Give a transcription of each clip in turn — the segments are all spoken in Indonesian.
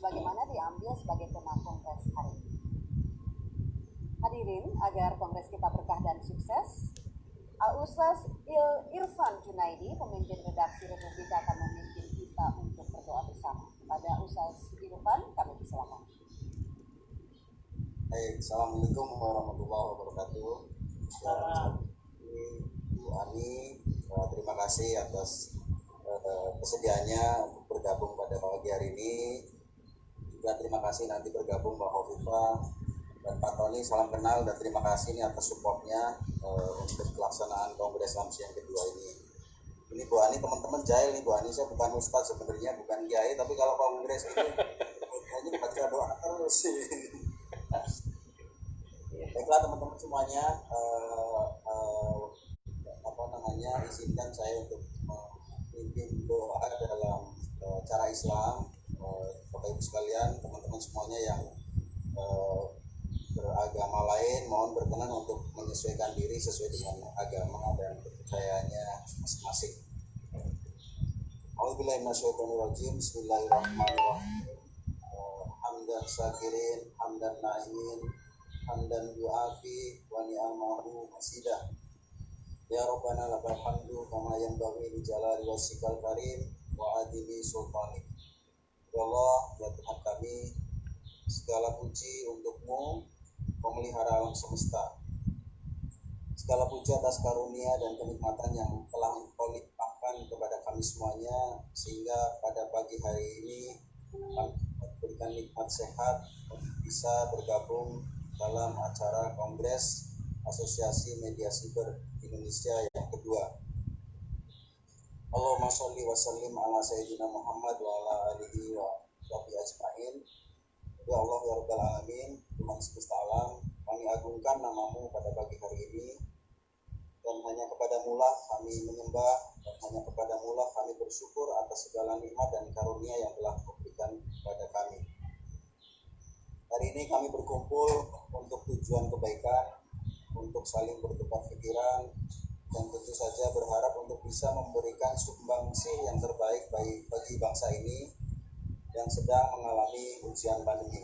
sebagaimana diambil sebagai tema kongres hari ini. Hadirin, agar kongres kita berkah dan sukses, Al-Ustaz Irfan Junaidi, pemimpin redaksi Republika, akan memimpin kita untuk berdoa bersama. Kepada Ustaz Irfan, kami persilakan. Baik, Assalamualaikum warahmatullahi wabarakatuh. Bu Ani, terima kasih atas kesediaannya untuk bergabung pada pagi hari ini. Juga terima kasih nanti bergabung Mbak Hovifah dan Pak Tony, salam kenal dan terima kasih ini atas supportnya untuk pelaksanaan Kongres Lamsi yang kedua ini. Ini Bu Ani, teman-teman jahil nih Bu Ani, saya bukan ustaz sebenarnya, bukan kiai, tapi kalau kongres itu kayaknya baca doa terus sih. Baiklah teman-teman semuanya, izinkan saya untuk memimpin doa dalam cara Islam. Bapak Ibu sekalian, teman-teman semuanya yang beragama lain, mohon berkenan untuk menyesuaikan diri sesuai dengan agama dan kepercayaannya masing-masing. A'udzubillahi minasyaitonir rajim. Bismillahirrahmanirrahim. Hamdan syakirin, hamdan na'imin, hamdan yu'afi wa ni'amahu masidah. Ya Rabbana lakal hamdu kama yanbaghi li jalali wajhikal karim wa adili sultanik. Ya Allah, ya Tuhan kami, segala puji untukmu, pemelihara alam semesta. Segala puji atas karunia dan kenikmatan yang telah Engkau limpahkan kepada kami semuanya, sehingga pada pagi hari ini kami berikan nikmat sehat untuk bisa bergabung dalam acara Kongres Asosiasi Media Siber Indonesia yang kedua. Allahumma sholli wa sallim ala sayyidina Muhammad wa ala alihi wa sahbihi ajma'in. Ya Allah ya Rabbal Alamin, Tuhan semesta alam, kami agungkan namamu pada pagi hari ini, dan hanya kepadamu lah kami menyembah, dan hanya kepadamu lah kami bersyukur atas segala nikmat dan karunia yang telah Kau berikan kepada kami. Hari ini kami berkumpul untuk tujuan kebaikan, untuk saling bertukar pikiran, dan tentu saja berharap untuk bisa memberikan sumbangsih yang terbaik bagi bangsa ini yang sedang mengalami ujian pandemi.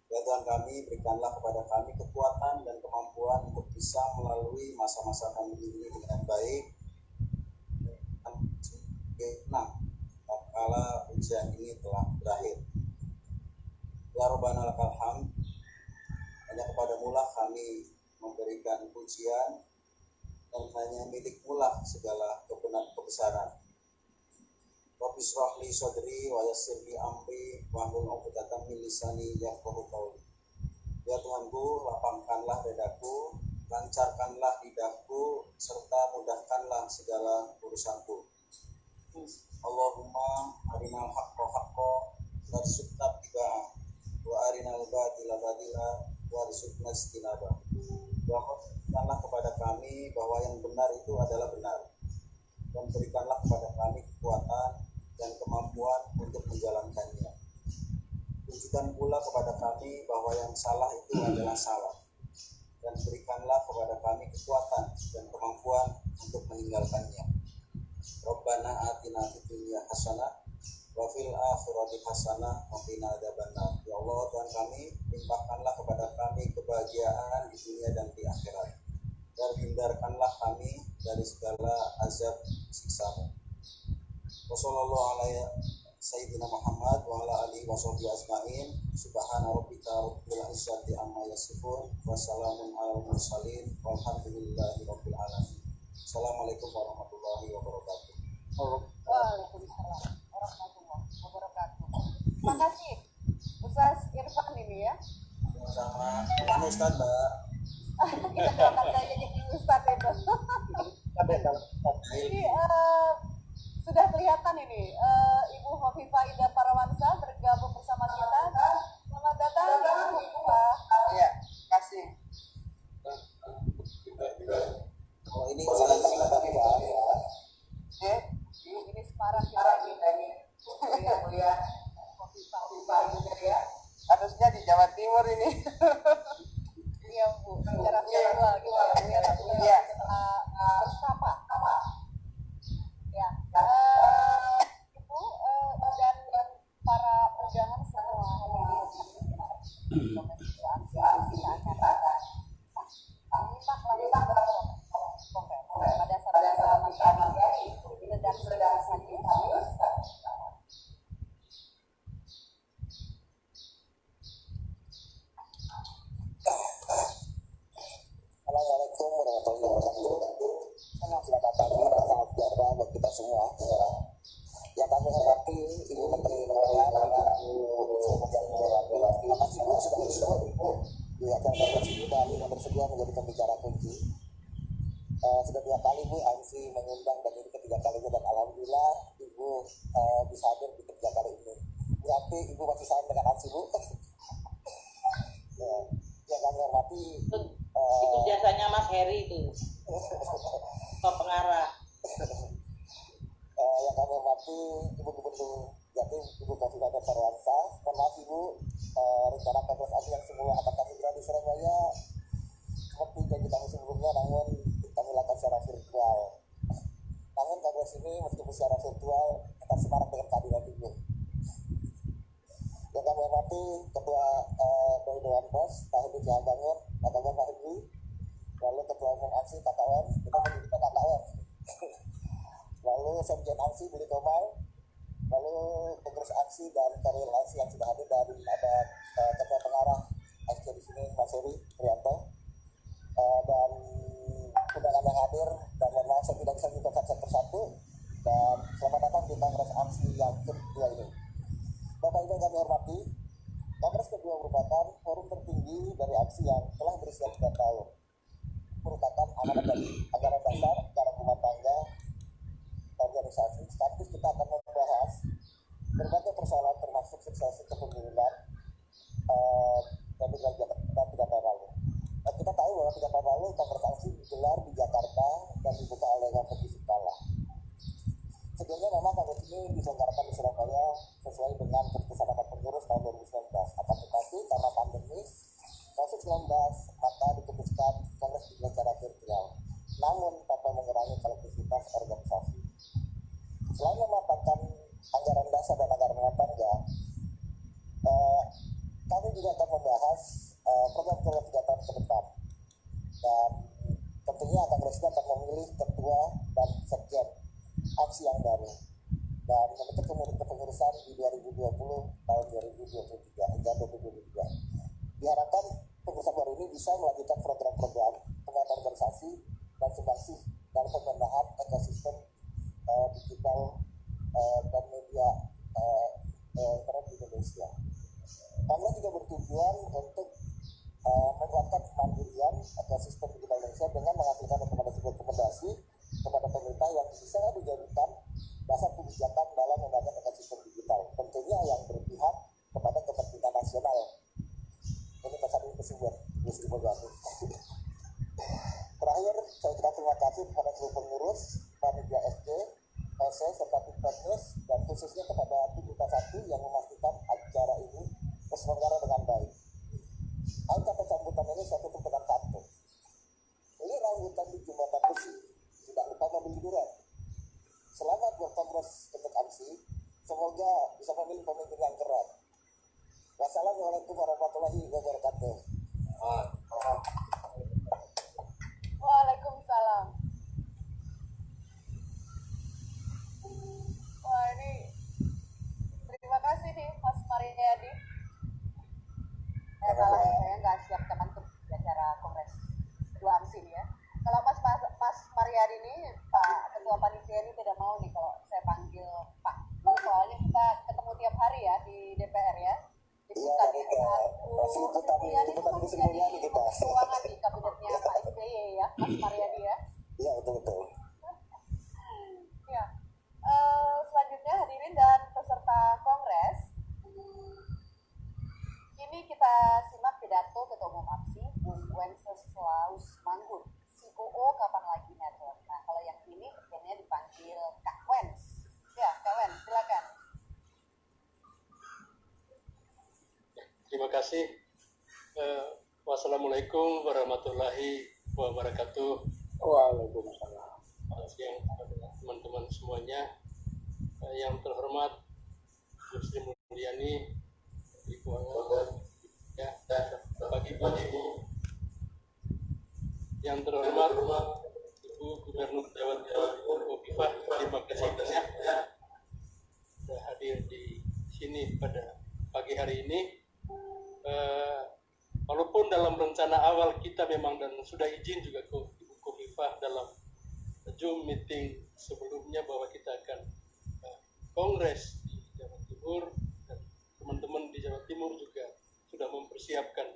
Ya Tuhan kami, berikanlah kepada kami kekuatan dan kemampuan untuk bisa melalui masa-masa pandemi ini dengan baik. Kala ujian ini telah berakhir. Ya Rabbana lakal hamd, hanya kepadamu lah kami memberikan pujian, dan hanya milikmu lah segala kebesaran. Rabbi shrah li sadri wa yassir li amri wahlul 'uqdatam min lisani yafqahu qawli. Ya Tuhanku, lapangkanlah dadaku, lancarkanlah lidahku, serta mudahkanlah segala urusanku. Allahumma arinal haqqa haqqa warzuqna ittiba'ah wa arinal batila batila warzuqna ijtinabah. Ya Allah, berikanlah kepada kami bahwa yang benar itu adalah benar, dan berikanlah kepada kami kekuatan dan kemampuan untuk menjalankannya. Tunjukkan pula kepada kami bahwa yang salah itu adalah salah, dan berikanlah kepada kami kekuatan dan kemampuan untuk meninggalkannya. Rabbana atina fid dunya hasanah wa fil akhirati hasanah wa qina adzabannar. Ya Allah Tuhan kami, limpahkanlah kepada kami kebahagiaan di dunia dan di akhirat, dan hindarkanlah kami dari segala azab siksa-Mu. Wassallallahu ala sayyidina Muhammad wa ala alihi washabbihi ajma'in. Subhana rabbika rabbil izzati amma yasifun wa salamun alal mursalin walhamdulillahi rabbil alamin. Assalamualaikum warahmatullahi wabarakatuh. Waalaikumsalam warahmatullahi wabarakatuh. Terima kasih Ustaz Irfan ini ya. Sama bukan Ustaz, Mbak. Kita doakan saja jadi Ustaz itu. Ini sudah kelihatan ini Ibu Hovifah Indar Parawansa bergabung bersama kita. Selamat datang Ibu Hovifah. Ya, kasih. Oh ini silakan Mbak. Ini sekarang kita ini Mulia Hovifah juga ya. Harusnya di Jawa Timur ini. Iya Bu, secara virtual gitu ya. Iya. Bersapa. Ya. Ibu dan para undangan tahun yang berlalu. Selamat pagi, salam sejahtera buat kita semua. Yang kami hormati Ibu Menteri Nelayan, Ibu terima kasih Bu sudah disebut di acara kongres ini dan yang bersedia menjadi pembicara kunci. Sudah 2 kali Bu ANSI mengundang dan ini ketiga kalinya, dan alhamdulillah Ibu bisa hadir di ketiga kali ini. Berarti Ibu masih sayang dengan ANSI Bu. Ya, yang kami hormati itu biasanya Mas Heri itu pengarah. Yang kami hormati Ibu Gubernur Jatim, Ibu Kofifa Indar Parawansa. Mohon maaf Ibu, rencana kongres ANSI yang semula akan kami gelar di Surabaya seperti janji kami sebelumnya, namun kami lakukan secara virtual. Namun kongres ini meskipun secara virtual tetap semarak dengan kehadiran Ibu. Yang kami hormati Ketua Bayu Dewan Pers, Pak Hendy Cihabangun, Pak Hendy, lalu Ketua Umum ANSI, Pak Kawan, kita menyebutkan Pak Kawan. Lalu Sekjen ANSI, Billy Komal, lalu pengurus ANSI dan karyawan ANSI yang sudah hadir, dan ada Ketua Pengarah ANSI di sini, Mas Heri Prianto, dan undangan yang hadir, dan mohon maaf saya tidak bisa menyebutkan satu persatu, dan selamat datang di Kongres ANSI yang kedua ini. Bapak Ibu yang kami hormati, Kongres kedua merupakan forum tertinggi dari ANSI yang telah berusia 3 tahun. Merupakan amanat dari anggaran dasar, anggaran rumah tangga, organisasi. Sekaligus kita akan membahas berbagai persoalan termasuk suksesi kepemimpinan yang dilakukan 3 tahun lalu. Kita tahu bahwa 3 tahun lalu Kongres ANSI digelar di Jakarta dan dibuka oleh Kapolri Kala. Sejujurnya memang kongres ini diselenggarakan di Surabaya sesuai dengan keputusan rapat pengurus tahun 2019. Akan tetapi karena pandemi COVID-19 maka diputuskan kongres digelar secara virtual, namun tanpa mengurangi kolektivitas organisasi. Selain mematangkan anggaran dasar dan anggaran rumah tangga, kami juga akan membahas program-program 3 tahun ke depan, dan tentunya kongres ini akan memilih ketua dan sekjen ANSI yang baru dan membentuk kepengurusan di 2020 tahun 2023 hingga 2023. Diharapkan pengurusan baru ini bisa melanjutkan program-program penguatan organisasi dan sumbangsi dalam pembenahan ekosistem digital dan media internet di Indonesia. Kami juga bertujuan untuk menguatkan kemandirian ekosistem digital Indonesia dengan menghasilkan rekomendasi kepada pemerintah yang bisa dijadikan dasar kebijakan dalam membangun ekosistem digital, tentunya yang berpihak kepada kepentingan nasional. Ini pesan ini tersebut, Terakhir, saya ucapkan terima kasih kepada seluruh pengurus, panitia SC, SC, serta tim teknis, dan khususnya kepada tim Duta 1 yang memastikan acara ini terselenggara dengan baik. Akhir kata sambutan ini saya tutup dengan pantun. Ini rambutan di jembatan besi, tidak lupa memilih durian. Selamat berkongres untuk ANSI, semoga bisa memilih pemimpin yang keren. Wassalamualaikum warahmatullahi wabarakatuh. Waalaikumsalam. Wah, ini terima kasih nih Mas Mariadi. Kalau saya nggak siap teman untuk acara kongres kedua ANSI ya. Kalau Mas Mariadi ini Pak Ketua Panitia ini tidak mau nih kalau saya panggil Pak. Soalnya kita ketemu tiap hari ya di DPR ya. Iya, kita Sri Mulyani kita. Keuangan di kabinetnya Pak SBY ya, Mas Mariadi ya. Iya, betul. Ya. Selanjutnya hadirin dan peserta kongres. Ini kita simak pidato Ketua Umum ANSI, Bung Wenceslaus Manggun, COO Kapan Lagi Network. Nah, kalau yang ini kerjanya dipanggil Kak Wens. Ya, Kak Wens, silakan. Terima kasih. Wassalamualaikum warahmatullahi wabarakatuh. Waalaikumsalam. Selamat siang teman-teman semuanya. Yang terhormat Bu Sri Mulyani, Menteri Keuangan, ya, pagi-pagi Ibu. Yang terhormat Ibu Gubernur Jawa Timur Kofifa, terima kasih banyak sudah hadir di sini pada pagi hari ini. Walaupun dalam rencana awal kita memang dan sudah izin juga ke Ibu Zoom meeting sebelumnya bahwa kita akan kongres di Jawa Timur, dan teman-teman di Jawa Timur juga sudah mempersiapkan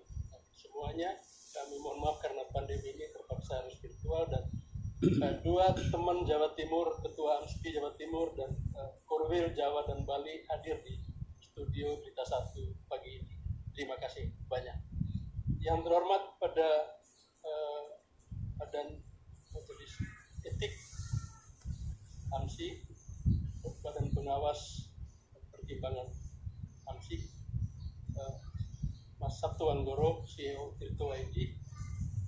semuanya. Kami mohon maaf karena pandemi ini terpaksa harus virtual, dan dua teman Jawa Timur, Ketua AMSPI Jawa Timur dan Korwil Jawa dan Bali hadir di studio Berita 1 pagi ini. Terima kasih banyak. Yang terhormat pada Badan Majelis Etik AMSI, Badan Pengawas Pertimbangan AMSI, Mas Sabtu Anggoro, CEO Tirto ID,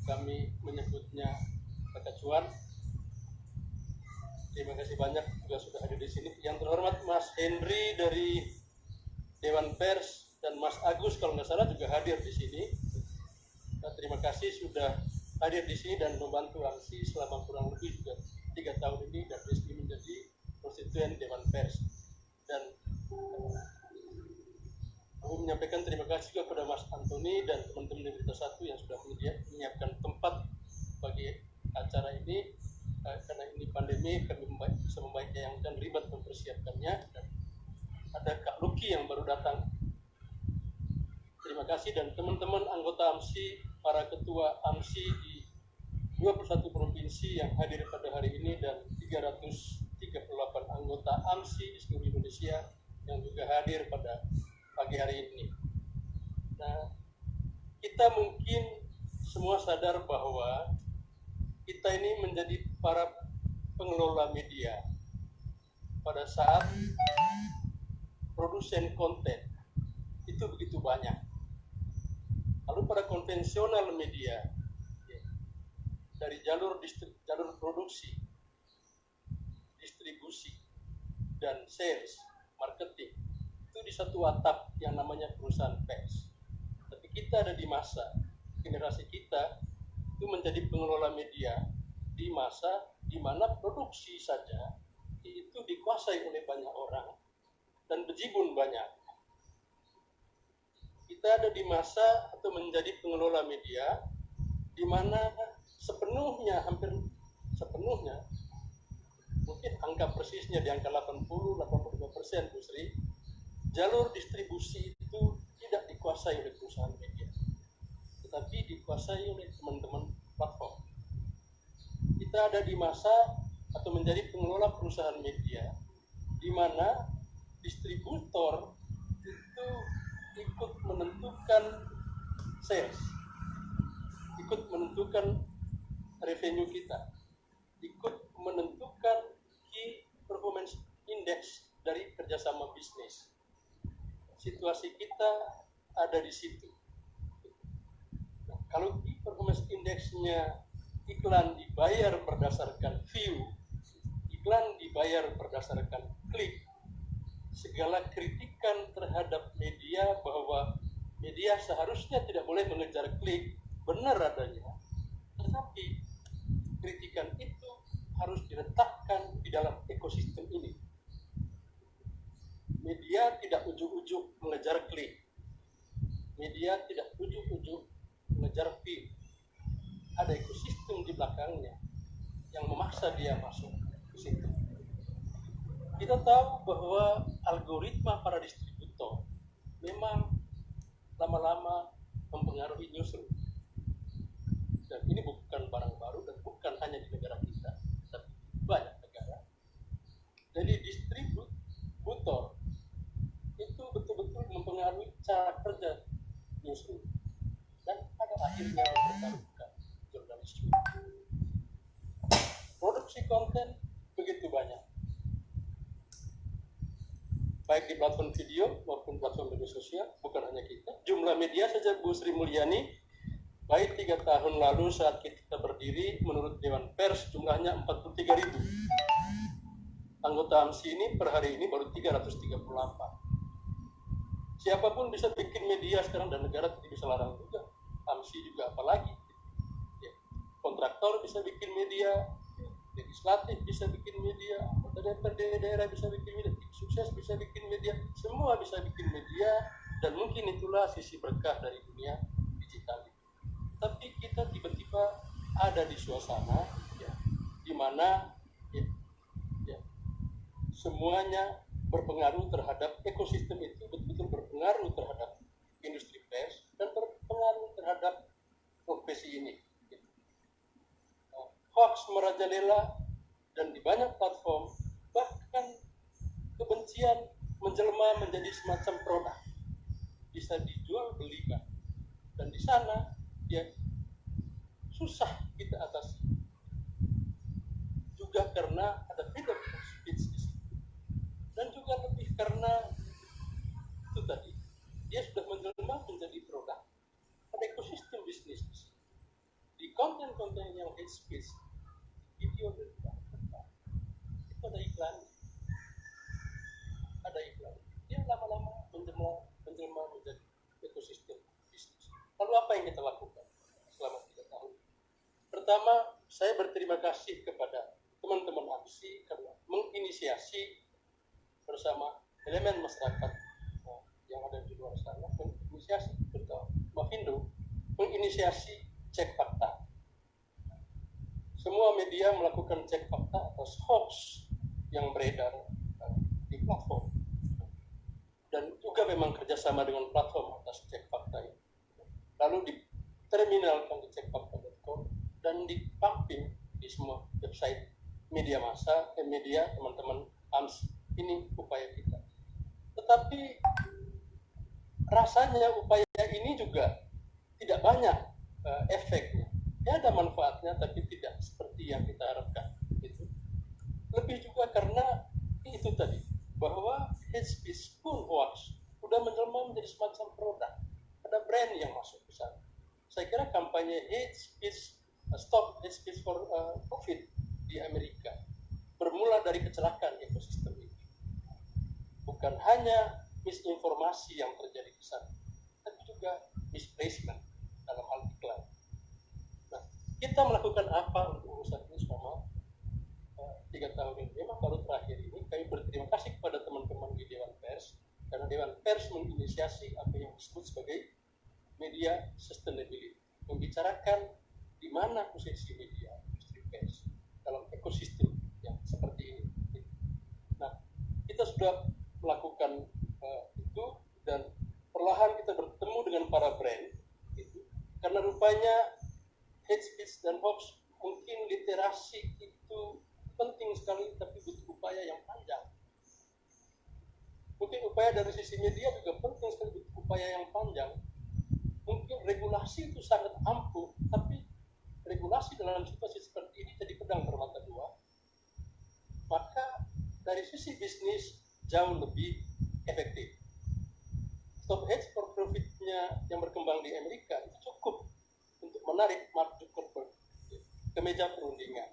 kami menyebutnya Kakak Cuan. Terima kasih banyak juga sudah hadir di sini. Yang terhormat Mas Henry dari Dewan Pers dan Mas Agus kalau nggak salah juga hadir di sini. Nah, terima kasih sudah hadir di sini dan membantu AMSI selama kurang lebih juga 3 tahun ini dan resmi menjadi konstituen Dewan Pers. Dan aku menyampaikan terima kasih juga kepada Mas Antoni dan teman-teman di Berita 1 yang sudah menyiapkan tempat bagi acara ini. Karena ini pandemi, kami bisa membayangkan ribet mempersiapkannya. Dan ada Kak Luki yang baru datang. Terima kasih, dan teman-teman anggota AMSI, para ketua AMSI di 21 provinsi yang hadir pada hari ini, dan 338 anggota AMSI di seluruh Indonesia yang juga hadir pada pagi hari ini. Nah, kita mungkin semua sadar bahwa kita ini menjadi para pengelola media pada saat produsen konten itu begitu banyak. Lalu pada konvensional media, dari jalur produksi, distribusi, dan sales, marketing, itu di satu atap yang namanya perusahaan pers. Tapi kita ada di masa, generasi kita itu menjadi pengelola media di masa di mana produksi saja itu dikuasai oleh banyak orang dan bejibun banyak. Kita ada di masa atau menjadi pengelola media di mana sepenuhnya, hampir sepenuhnya, mungkin angka persisnya di angka 80-85%, Bu Sri, jalur distribusi itu tidak dikuasai oleh perusahaan media, tetapi dikuasai oleh teman-teman platform. Kita ada di masa atau menjadi pengelola perusahaan media di mana distributor itu ikut menentukan sales, ikut menentukan revenue kita, ikut menentukan key performance index dari kerjasama bisnis. Situasi kita ada di situ. Nah, kalau key performance index-nya iklan dibayar berdasarkan view, iklan dibayar berdasarkan klik, segala kritikan terhadap media bahwa media seharusnya tidak boleh mengejar klik benar adanya, tetapi kritikan itu harus diletakkan di dalam ekosistem ini. Media tidak ujuk-ujuk mengejar klik, media tidak ujuk-ujuk mengejar view. Ada ekosistem di belakangnya yang memaksa dia masuk ke situ. Kita tahu bahwa algoritma para distributor memang lama-lama mempengaruhi newsroom. Dan ini bukan barang baru dan bukan hanya di negara kita, tapi banyak negara. Jadi distributor itu betul-betul mempengaruhi cara kerja newsroom dan pada akhirnya mempertaruhkan jurnalisme. Produksi konten begitu banyak, baik di platform video maupun platform media sosial, bukan hanya kita. Jumlah media saja, Bu Sri Mulyani, baik 3 tahun lalu saat kita berdiri, menurut Dewan Pers jumlahnya 43.000. Anggota AMSI ini per hari ini baru 338. Siapapun bisa bikin media sekarang dan negara tidak bisa larang juga. AMSI juga apalagi. Ya. Kontraktor bisa bikin media, legislatif bisa bikin media, anggota DPRD daerah bisa bikin media, tim sukses bisa bikin media, semua bisa bikin media, dan mungkin itulah sisi berkah dari dunia digital. Tapi kita tiba-tiba ada di suasana ya, di mana semuanya berpengaruh terhadap ekosistem itu, betul-betul berpengaruh terhadap industri pers dan berpengaruh terhadap profesi ini. Hoax merajalela dan di banyak platform, bahkan kebencian menjelma menjadi semacam produk, bisa dijual belikan, dan di sana ya susah kita atasi, juga karena ada freedom of speech di situ, dan juga lebih karena itu tadi dia sudah menjelma menjadi produk, ada ekosistem bisnis di situ. Di konten-konten yang hate speech, video dan itu ada iklan, dia lama-lama menjelma menjadi ekosistem bisnis. Lalu apa yang kita lakukan selama 3 tahun? Pertama, saya berterima kasih kepada teman-teman AMSI karena menginisiasi bersama elemen masyarakat yang ada di luar sana, menginisiasi betul, Mafindo menginisiasi cek fakta. Semua media melakukan cek fakta atas hoax yang beredar di platform, dan juga memang kerjasama dengan platform atas cek fakta ini. Lalu diterminalkan di cekfakta.com dan dipumping di semua website media massa, media teman-teman AMS. Ini upaya kita. Tetapi rasanya upaya ini juga tidak banyak efeknya. Ya, ada manfaatnya, tapi tidak seperti yang kita harapkan. Gitu. Lebih juga karena itu tadi, bahwa hate speech pun hoax sudah menjelma menjadi semacam produk. Ada brand yang masuk ke sana. Saya kira kampanye hate speech, stop hate speech for COVID di Amerika bermula dari kecelakaan ekosistem ini. Bukan hanya misinformasi yang terjadi di sana, tapi juga misplacement dalam hal iklan. Nah, kita melakukan apa untuk urusan ini selama 3 tahun ini? Memang baru terakhir ini kami berterima kasih kepada teman-teman di Dewan Pers, karena Dewan Pers menginisiasi apa yang disebut sebagai media sustainability, membicarakan di mana posisi media industri pers dalam ekosistem yang seperti ini. Nah, kita sudah melakukan itu, dan perlahan kita bertemu dengan para brand, gitu. Karena rupanya hate speech dan hoax, mungkin literasi itu penting sekali, tapi butuh upaya yang panjang. Mungkin upaya dari sisi media juga penting sekali, butuh upaya yang panjang. Mungkin regulasi itu sangat ampuh, tapi regulasi dalam situasi seperti ini jadi pedang bermata dua. Maka dari sisi bisnis jauh lebih efektif. Stop hate for profit-nya yang berkembang di Amerika itu cukup untuk menarik Mark Zuckerberg ke meja perundingan.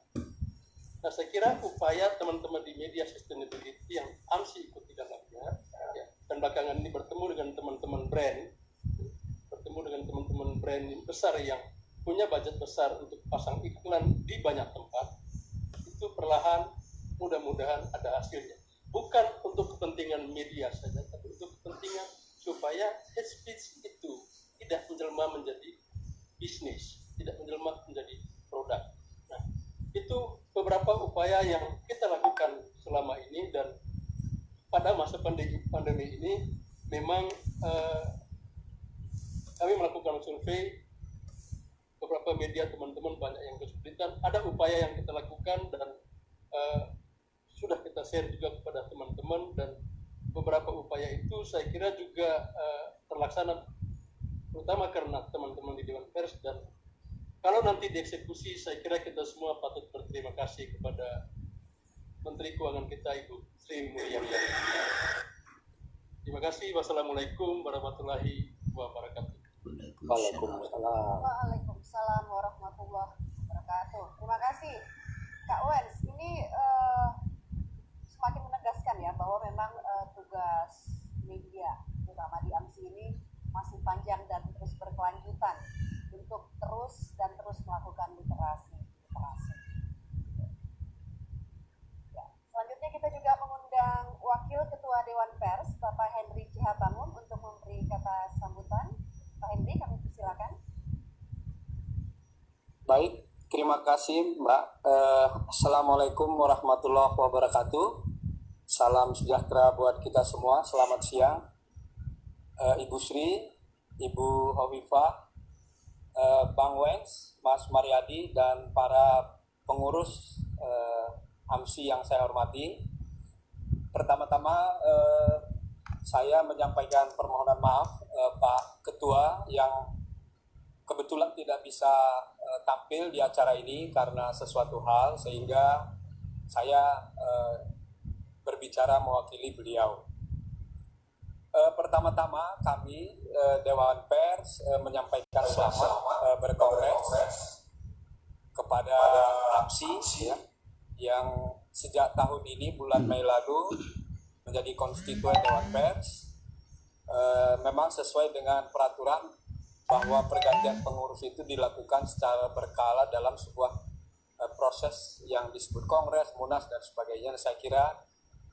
Nah, saya kira upaya teman-teman di media sustainability yang AMSI ikut di dalamnya, ya, dan belakangan ini bertemu dengan teman-teman brand yang besar yang punya budget besar untuk pasang iklan di banyak tempat, itu perlahan mudah-mudahan ada hasilnya. Bukan untuk kepentingan media saja, tapi untuk kepentingan supaya hate speech itu tidak menjelma menjadi bisnis, tidak menjelma menjadi produk. Nah, itu beberapa upaya yang kita lakukan selama ini, dan pada masa pandemi ini memang kami melakukan survei beberapa media, teman-teman banyak yang kesulitan. Ada upaya yang kita lakukan dan sudah kita share juga kepada teman-teman, dan beberapa upaya itu saya kira juga terlaksana, terutama karena teman-teman di Dewan Pers, dan kalau nanti dieksekusi, saya kira kita semua patut berterima kasih kepada Menteri Keuangan kita, Ibu Sri Mulyani. Terima kasih. Wassalamualaikum warahmatullahi wabarakatuh. Waalaikumsalam. Waalaikumsalam warahmatullahi wabarakatuh. Terima kasih Kak Wens. Ini semakin menegaskan ya bahwa memang tugas media terutama di AMSI ini masih panjang dan terus berkelanjutan untuk terus melakukan literasi. Ya. Selanjutnya kita juga mengundang Wakil Ketua Dewan Pers Bapak Henry Cihabangun untuk memberi kata sambutan. Pak Henry, kami persilakan. Baik, terima kasih Mbak. Assalamualaikum warahmatullahi wabarakatuh. Salam sejahtera buat kita semua. Selamat siang, Ibu Sri, Ibu Hovifah, Bang Wens, Mas Mariadi, dan para pengurus AMSI yang saya hormati. Pertama-tama saya menyampaikan permohonan maaf Pak Ketua yang kebetulan tidak bisa tampil di acara ini karena sesuatu hal, sehingga saya berbicara mewakili beliau. Pertama-tama kami Dewan Pers menyampaikan selamat berkongres kepada AMSI ya, yang sejak tahun ini bulan Mei lalu menjadi konstituen Dewan Pers. Memang sesuai dengan peraturan bahwa pergantian pengurus itu dilakukan secara berkala dalam sebuah proses yang disebut kongres, munas, dan sebagainya. Saya kira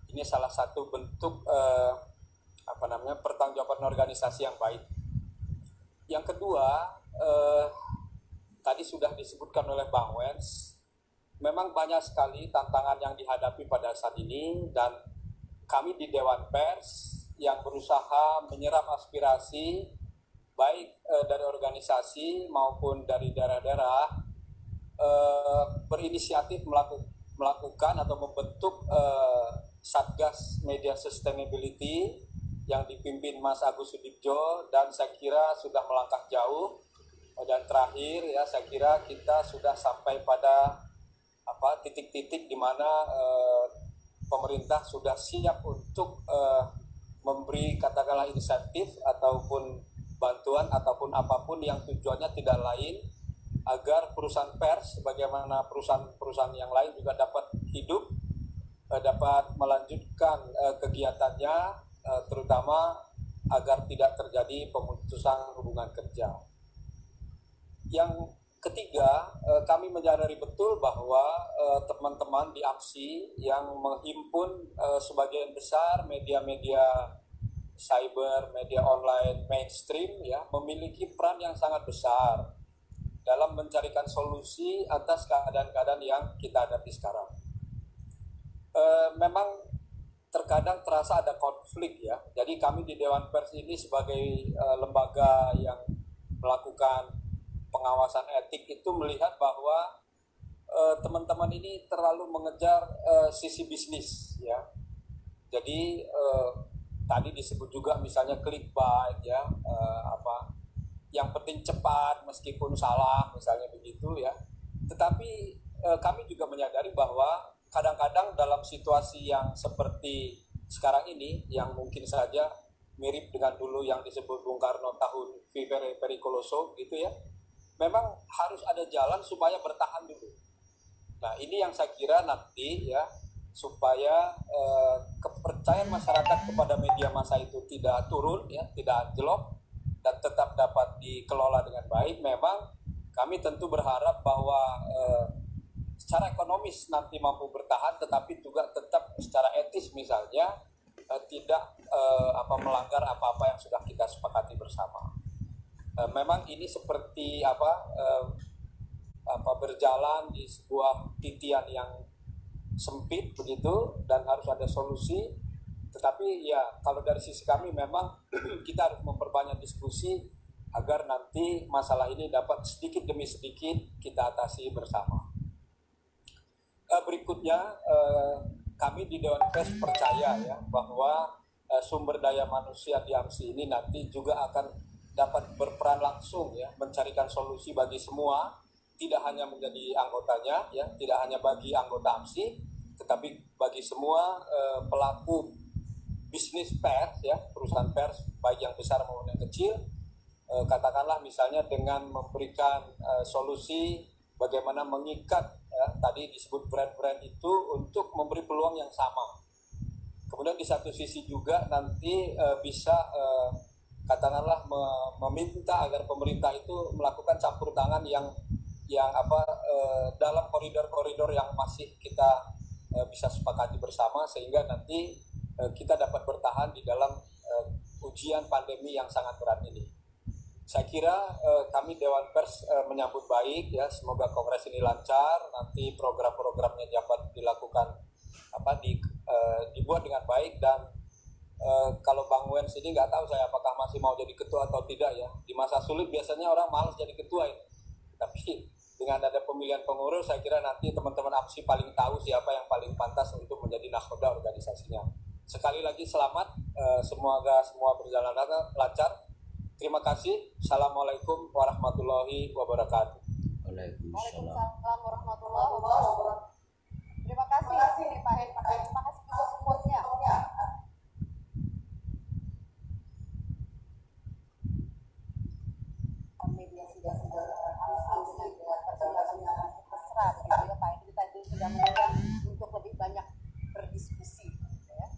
ini salah satu bentuk pertanggungjawaban organisasi yang baik. Yang kedua, tadi sudah disebutkan oleh Bang Wens, memang banyak sekali tantangan yang dihadapi pada saat ini, dan kami di Dewan Pers yang berusaha menyerap aspirasi baik dari organisasi maupun dari daerah-daerah, berinisiatif melakukan atau membentuk Satgas Media Sustainability yang dipimpin Mas Agus Sudibjo, dan saya kira sudah melangkah jauh. Dan terakhir ya, saya kira kita sudah sampai pada titik-titik di mana pemerintah sudah siap untuk memberi katakanlah insentif ataupun bantuan ataupun apapun yang tujuannya tidak lain agar perusahaan pers sebagaimana perusahaan-perusahaan yang lain juga dapat hidup, dapat melanjutkan kegiatannya, terutama agar tidak terjadi pemutusan hubungan kerja. Yang ketiga, kami menyadari betul bahwa teman-teman di AMSI yang menghimpun sebagian besar media-media cyber, media online mainstream ya, memiliki peran yang sangat besar dalam mencarikan solusi atas keadaan-keadaan yang kita hadapi sekarang. Memang terkadang terasa ada konflik ya. Jadi kami di Dewan Pers ini sebagai lembaga yang melakukan pengawasan etik itu melihat bahwa teman-teman ini terlalu mengejar sisi bisnis ya. Jadi tadi disebut juga misalnya clickbait ya, yang penting cepat meskipun salah misalnya begitu ya. Tetapi kami juga menyadari bahwa kadang-kadang dalam situasi yang seperti sekarang ini, yang mungkin saja mirip dengan dulu yang disebut Bung Karno tahun Vivere Pericoloso gitu ya, memang harus ada jalan supaya bertahan dulu. Nah ini yang saya kira nanti ya, supaya kepercayaan masyarakat kepada media massa itu tidak turun ya, tidak anjlok, dan tetap dapat dikelola dengan baik. Memang kami tentu berharap bahwa secara ekonomis nanti mampu bertahan, tetapi juga tetap secara etis misalnya tidak melanggar apa-apa yang sudah kita sepakati bersama. Memang ini seperti berjalan di sebuah titian yang sempit begitu, dan harus ada solusi. Tetapi ya kalau dari sisi kami memang kita harus memperbanyak diskusi agar nanti masalah ini dapat sedikit demi sedikit kita atasi bersama. Berikutnya kami di Dewan Pers percaya ya bahwa sumber daya manusia di AMSI ini nanti juga akan dapat berperan langsung ya, mencarikan solusi bagi semua, tidak hanya menjadi anggotanya ya, tidak hanya bagi anggota AMSI, tetapi bagi semua pelaku bisnis pers ya, perusahaan pers baik yang besar maupun yang kecil. Katakanlah misalnya dengan memberikan solusi bagaimana mengikat ya, tadi disebut brand-brand itu untuk memberi peluang yang sama. Kemudian di satu sisi juga nanti bisa katakanlah meminta agar pemerintah itu melakukan campur tangan yang dalam koridor-koridor yang masih kita bisa sepakati bersama, sehingga nanti kita dapat bertahan di dalam ujian pandemi yang sangat berat ini. Saya kira kami Dewan Pers menyambut baik ya, semoga kongres ini lancar, nanti program-programnya dapat dilakukan dibuat dengan baik. Dan kalau Bang Wen sini nggak tahu saya apakah masih mau jadi ketua atau tidak ya. Di masa sulit biasanya orang malas jadi ketua ini. Tapi dengan ada pemilihan pengurus, saya kira nanti teman-teman AMSI paling tahu siapa yang paling pantas untuk menjadi nakoda organisasinya. Sekali lagi selamat, semoga semua berjalan lancar. Terima kasih. Assalamualaikum warahmatullahi wabarakatuh. Waalaikumsalam warahmatullahi wabarakatuh. Terima kasih Pak Hen. Terima kasih juga supportnya. Mediasi dan AMSI dengan perjalanan mesra begitu ya Pak Hen. Kita sudah mengundang untuk lebih banyak berdiskusi. Gitu ya.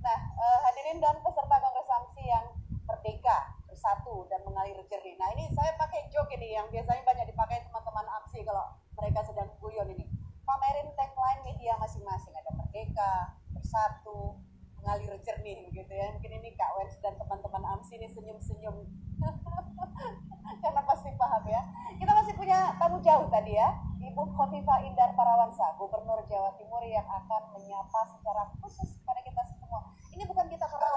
Nah, hadirin dan peserta Kongres AMSI yang merdeka, bersatu dan mengalir jernih. Nah, ini saya pakai joke ini yang biasanya banyak dipakai teman-teman AMSI kalau mereka sedang guyon ini. Pamerin tagline media masing-masing, ada merdeka, bersatu, mengalir jernih begitu ya. Mungkin ini Kak Wens dan teman-teman AMSI ini senyum-senyum karena pasti paham ya. Kita masih punya tamu jauh tadi ya, Ibu Khofifah Indar Parawansa, Gubernur Jawa Timur yang akan menyapa secara khusus kepada kita semua. Ini bukan kita karena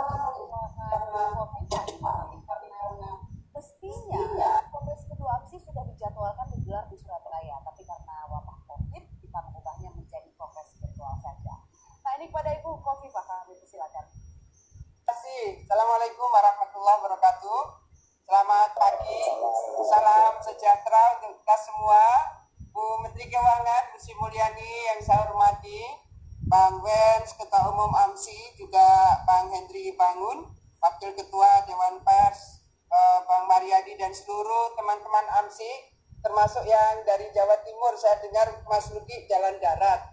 karena mestinya Kongres kedua AMSI sudah dijadwalkan digelar di Surabaya, tapi karena wabah COVID kita mengubahnya menjadi kongres virtual saja. Nah, ini kepada Ibu Khofifah, kami persilakan. Terima kasih. Assalamualaikum warahmatullahi wabarakatuh. Selamat pagi, salam sejahtera untuk kita semua. Bu Menteri Keuangan, Bu Sri Mulyani yang saya hormati, Bang Wens, Ketua Umum AMSI, juga Bang Hendri Bangun, Wakil Ketua Dewan Pers, Bang Mariadi dan seluruh teman-teman AMSI, termasuk yang dari Jawa Timur. Saya dengar Mas Luki jalan darat.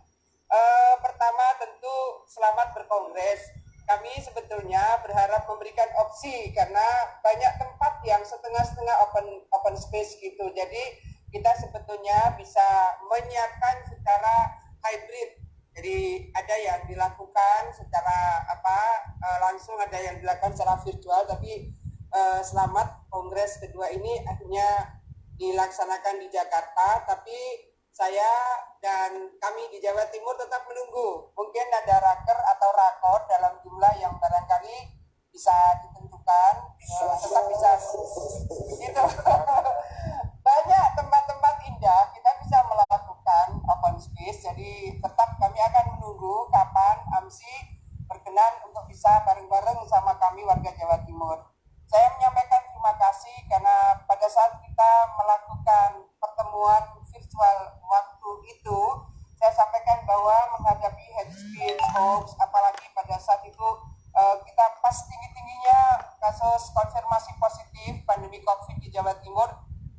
Pertama tentu selamat berkongres. Kami sebetulnya berharap memberikan opsi karena banyak tempat yang setengah-setengah open space gitu. Jadi kita sebetulnya bisa menyiapkan secara hybrid. Jadi ada yang dilakukan secara langsung, ada yang dilakukan secara virtual. Tapi selamat kongres kedua ini akhirnya dilaksanakan di Jakarta. Tapi saya dan kami di Jawa Timur tetap menunggu. Mungkin ada raker atau rakor dalam jumlah yang barangkali bisa ditentukan, tetap bisa gitu. Banyak tempat-tempat indah kita bisa melakukan open space. Jadi tetap kami akan menunggu kapan AMSI berkenan untuk bisa bareng-bareng sama kami warga Jawa Timur. Saya menyampaikan terima kasih karena pada saat kita melakukan pertemuan virtual waktu itu, saya sampaikan bahwa menghadapi hate speech, hoax, apalagi pada saat itu kita pas tinggi-tingginya kasus konfirmasi positif pandemi COVID di Jawa Timur,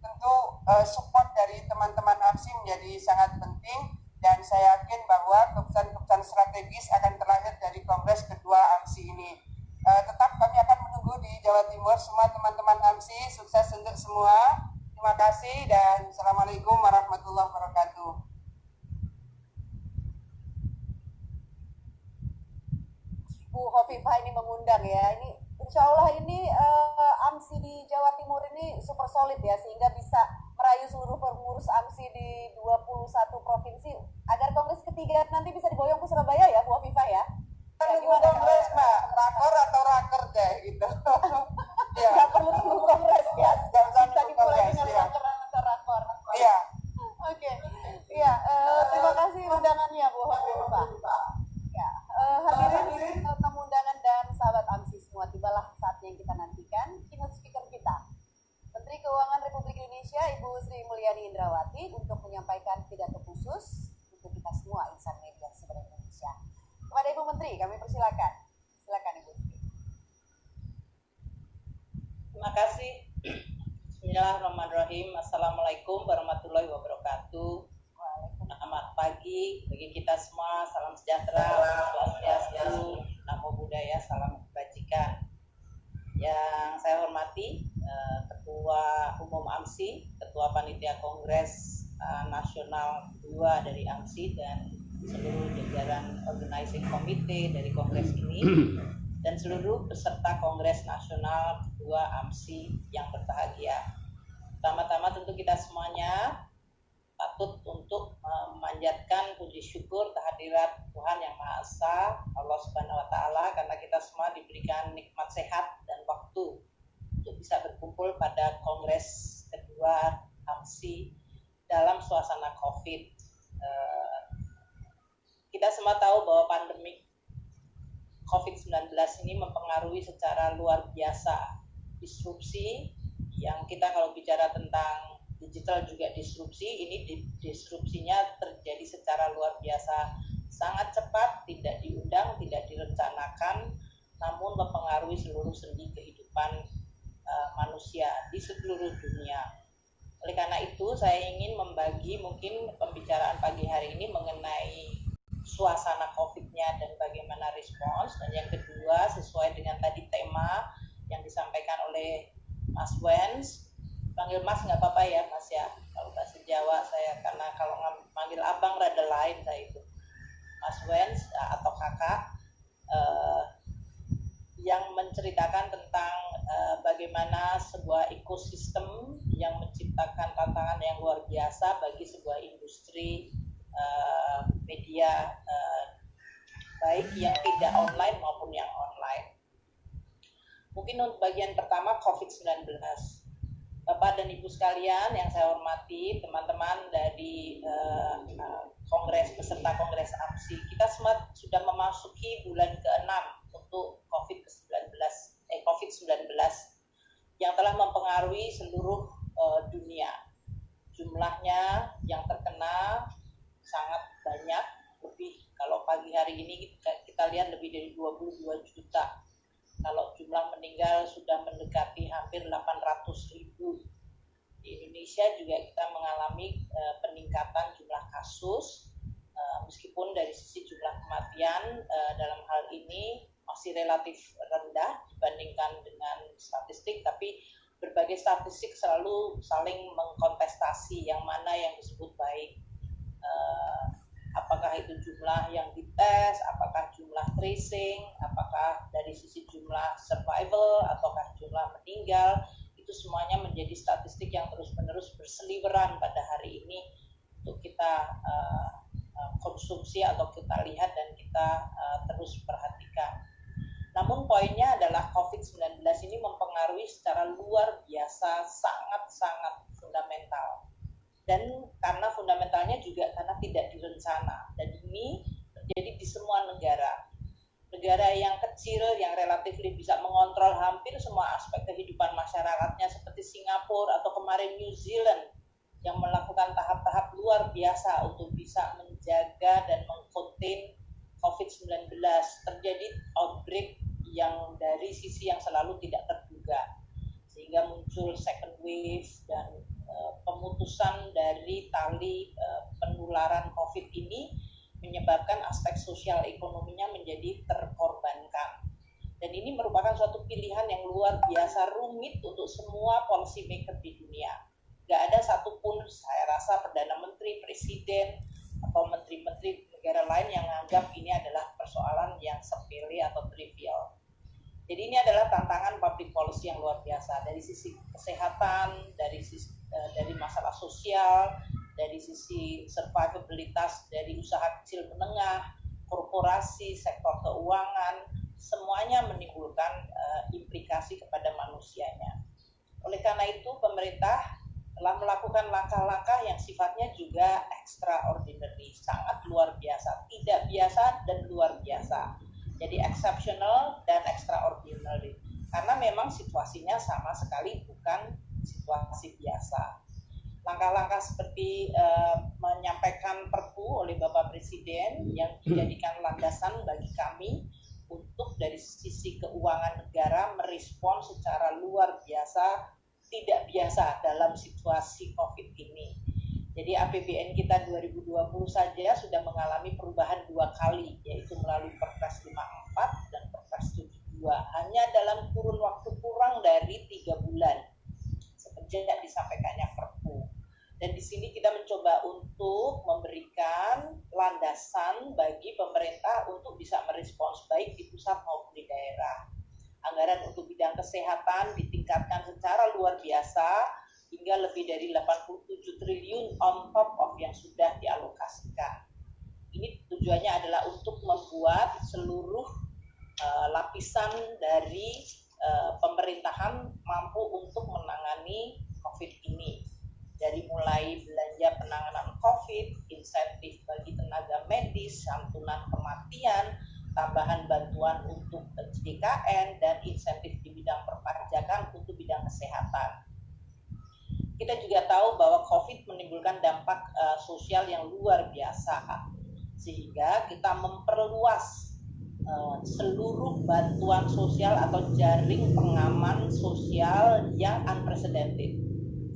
tentu support dari teman-teman AMSI menjadi sangat penting, dan saya yakin bahwa keputusan-keputusan strategis akan terlahir dari kongres kedua AMSI ini. Tetap kami akan menunggu di Jawa Timur. Semua teman-teman AMSI, sukses untuk semua. Terima kasih dan Assalamualaikum warahmatullahi wabarakatuh. Bu Khofifah ini mengundang ya. Ini insya Allah ini AMSI di Jawa Timur ini super solid ya, sehingga bisa merayu seluruh pengurus AMSI di 21 provinsi agar kongres ketiga nanti bisa diboyong ke Surabaya ya Bu Khofifah ya. Tunggu kongres Mbak, rakor atau raker deh gitu. Ya. Nggak perlu tunggu kongres ya. Nggak usah Bisa tunggu dimulai kongres, dengan ya. raker atau rakor. Iya. Oke. Iya, terima kasih undangannya Bu Khofifah. Ya, hadirin tamu undangan dan sahabat AMSI semua, tibalah saatnya yang kita nantikan. Keynote speaker kita, Menteri Keuangan Republik Indonesia Ibu Sri Mulyani Indrawati, untuk menyampaikan pidato khusus untuk kita semua insan media seluruh Indonesia. Kepada Ibu Menteri, kami persilakan. Silakan Ibu Sri. Terima kasih. Bismillahirrahmanirrahim. Assalamualaikum warahmatullahi wabarakatuh. Selamat pagi bagi kita semua. Salam sejahtera, swastiastu, namo buddhaya, salam kebajikan. Yang saya hormati Ketua Umum AMSI, Ketua Panitia Kongres Nasional 2 dari AMSI, dan seluruh jajaran organizing committee dari kongres ini, dan seluruh peserta Kongres Nasional kedua AMSI yang berbahagia. Pertama-tama tentu kita semuanya patut untuk memanjatkan puji syukur kehadirat Tuhan Yang Maha Esa, Allah Subhanahu wa Ta'ala, karena kita semua diberikan nikmat sehat dan waktu untuk bisa berkumpul pada kongres kedua AMSI dalam suasana COVID. Kita semua tahu bahwa pandemi COVID-19 ini mempengaruhi secara luar biasa disrupsi, yang kita kalau bicara tentang digital juga disrupsi, ini disrupsinya terjadi secara luar biasa, sangat cepat, tidak diundang, tidak direncanakan, namun mempengaruhi seluruh sendi kehidupan manusia di seluruh dunia. Oleh karena itu, saya ingin membagi mungkin pembicaraan pagi hari ini mengenai suasana COVID-nya dan bagaimana respons. Dan yang kedua, sesuai dengan tadi tema yang disampaikan oleh Mas Wens, panggil Mas nggak apa-apa ya Mas ya, kalau bahasa Jawa saya, karena kalau manggil abang rada lain saya itu, Mas Wens atau kakak, yang menceritakan tentang bagaimana sebuah ekosistem yang menciptakan tantangan yang luar biasa bagi sebuah industri media, baik yang tidak online maupun yang online. Mungkin untuk bagian pertama COVID-19. Bapak dan Ibu sekalian yang saya hormati, teman-teman dari Kongres, peserta Kongres AMSI, kita semua sudah memasuki bulan ke-6 untuk COVID-19 yang telah mempengaruhi seluruh dunia. Jumlahnya yang terkena sangat banyak, lebih kalau pagi hari ini kita lihat lebih dari 22 juta. Kalau jumlah meninggal sudah mendekati hampir 800.000. Di Indonesia juga kita mengalami peningkatan jumlah kasus, meskipun dari sisi jumlah kematian dalam hal ini masih relatif rendah dibandingkan dengan statistik, tapi berbagai statistik selalu saling mengkontestasi yang mana yang disebut baik. Apakah itu jumlah yang dites, apakah jumlah tracing, apakah dari sisi jumlah survival, ataukah jumlah meninggal, itu semuanya menjadi statistik yang terus-menerus berseliweran pada hari ini untuk kita konsumsi atau kita lihat dan kita terus perhatikan. Namun poinnya adalah COVID-19 ini mempengaruhi secara luar biasa, sangat-sangat fundamental. Dan karena fundamentalnya juga karena tidak direncana, dan ini terjadi di semua negara. Negara yang kecil yang relatif bisa mengontrol hampir semua aspek kehidupan masyarakatnya seperti Singapura atau kemarin New Zealand yang melakukan tahap-tahap luar biasa untuk bisa menjaga dan mengkontain COVID-19. Terjadi outbreak yang dari sisi yang selalu tidak terduga, sehingga muncul second wave dan pemutusan dari tali penularan COVID ini menyebabkan aspek sosial ekonominya menjadi terkorbankan. Dan ini merupakan suatu pilihan yang luar biasa rumit untuk semua policy maker di dunia. Gak ada satupun saya rasa Perdana Menteri, Presiden, atau menteri-menteri negara lain yang menganggap ini adalah persoalan yang sepele atau trivial. Jadi ini adalah tantangan public policy yang luar biasa dari sisi kesehatan, dari masalah sosial, dari sisi survivabilitas dari usaha kecil menengah, korporasi, sektor keuangan, semuanya menimbulkan implikasi kepada manusianya. Oleh karena itu pemerintah telah melakukan langkah-langkah yang sifatnya juga extraordinary, sangat luar biasa, tidak biasa dan luar biasa. Jadi exceptional dan extraordinary, karena memang situasinya sama sekali bukan situasi biasa. Langkah-langkah seperti menyampaikan Perpu oleh Bapak Presiden yang dijadikan landasan bagi kami untuk dari sisi keuangan negara merespon secara luar biasa, tidak biasa dalam situasi COVID ini. Jadi APBN kita 2020 saja sudah mengalami perubahan 2 kali, yaitu melalui Perpres 54 dan Perpres 72, hanya dalam kurun waktu kurang dari 3 bulan sejak disampaikannya Perpu. Dan di sini kita mencoba untuk memberikan landasan bagi pemerintah untuk bisa merespons baik di pusat maupun di daerah. Anggaran untuk bidang kesehatan ditingkatkan secara luar biasa hingga lebih dari 87 triliun on top of yang sudah dialokasikan. Ini tujuannya adalah untuk membuat seluruh lapisan dari pemerintahan mampu untuk menangani COVID ini. Dari mulai belanja penanganan COVID, insentif bagi tenaga medis, santunan kematian, tambahan bantuan untuk JKN, dan insentif di bidang perpajakan untuk bidang kesehatan. Kita juga tahu bahwa COVID menimbulkan dampak sosial yang luar biasa, sehingga kita memperluas seluruh bantuan sosial atau jaring pengaman sosial yang unprecedented.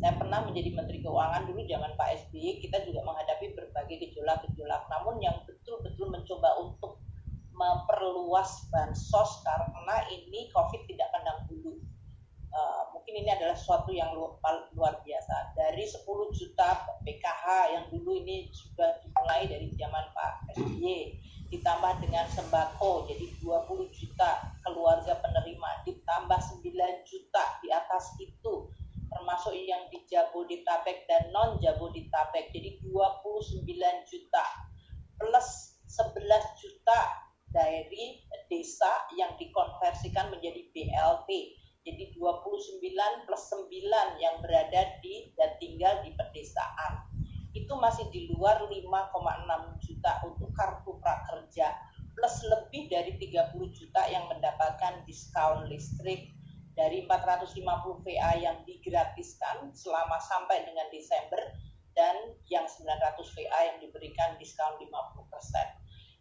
Saya pernah menjadi Menteri Keuangan dulu zaman Pak SBY, kita juga menghadapi berbagai gejolak-gejolak, namun yang betul-betul mencoba untuk memperluas bansos karena ini COVID tidak pandang bulu. Mungkin ini adalah sesuatu yang luar biasa. Dari 10 juta PKH yang dulu ini sudah dimulai dari zaman Pak SBY, ditambah dengan sembako jadi 20 juta keluarga penerima, ditambah 9 juta di atas itu, termasuk yang di Jabodetabek dan non Jabodetabek, jadi 29 juta plus 11 juta dari desa yang dikonversikan menjadi BLT, jadi 29 plus 9 yang berada di dan tinggal di pedesaan. Itu masih di luar 5,6 juta untuk kartu prakerja, plus lebih dari 30 juta yang mendapatkan diskon listrik, dari 450 VA yang digratiskan selama sampai dengan Desember, dan yang 900 VA yang diberikan diskon 50%.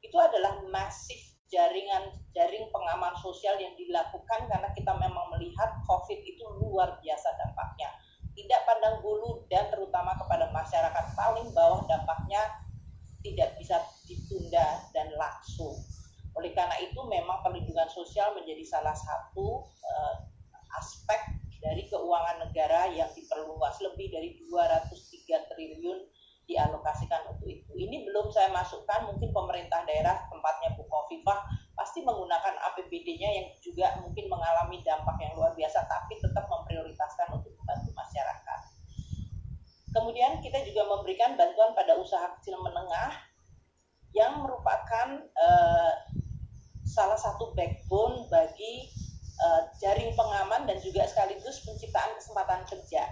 Itu adalah masif jaring pengaman sosial yang dilakukan karena kita memang melihat COVID itu luar biasa dampaknya. Tidak pandang bulu dan terutama kepada masyarakat paling bawah dampaknya tidak bisa ditunda dan langsung. Oleh karena itu memang perlindungan sosial menjadi salah satu aspek dari keuangan negara yang diperluas. Lebih dari 203 triliun dialokasikan untuk itu. Ini belum saya masukkan, mungkin pemerintah daerah tempatnya Bu Khofifah pasti menggunakan APBD-nya yang juga mungkin mengalami dampak yang luar biasa, tapi tetap memprioritaskan untuk membantu masyarakat. Kemudian kita juga memberikan bantuan pada usaha kecil menengah yang merupakan salah satu backbone bagi jaring pengaman dan juga sekaligus penciptaan kesempatan kerja.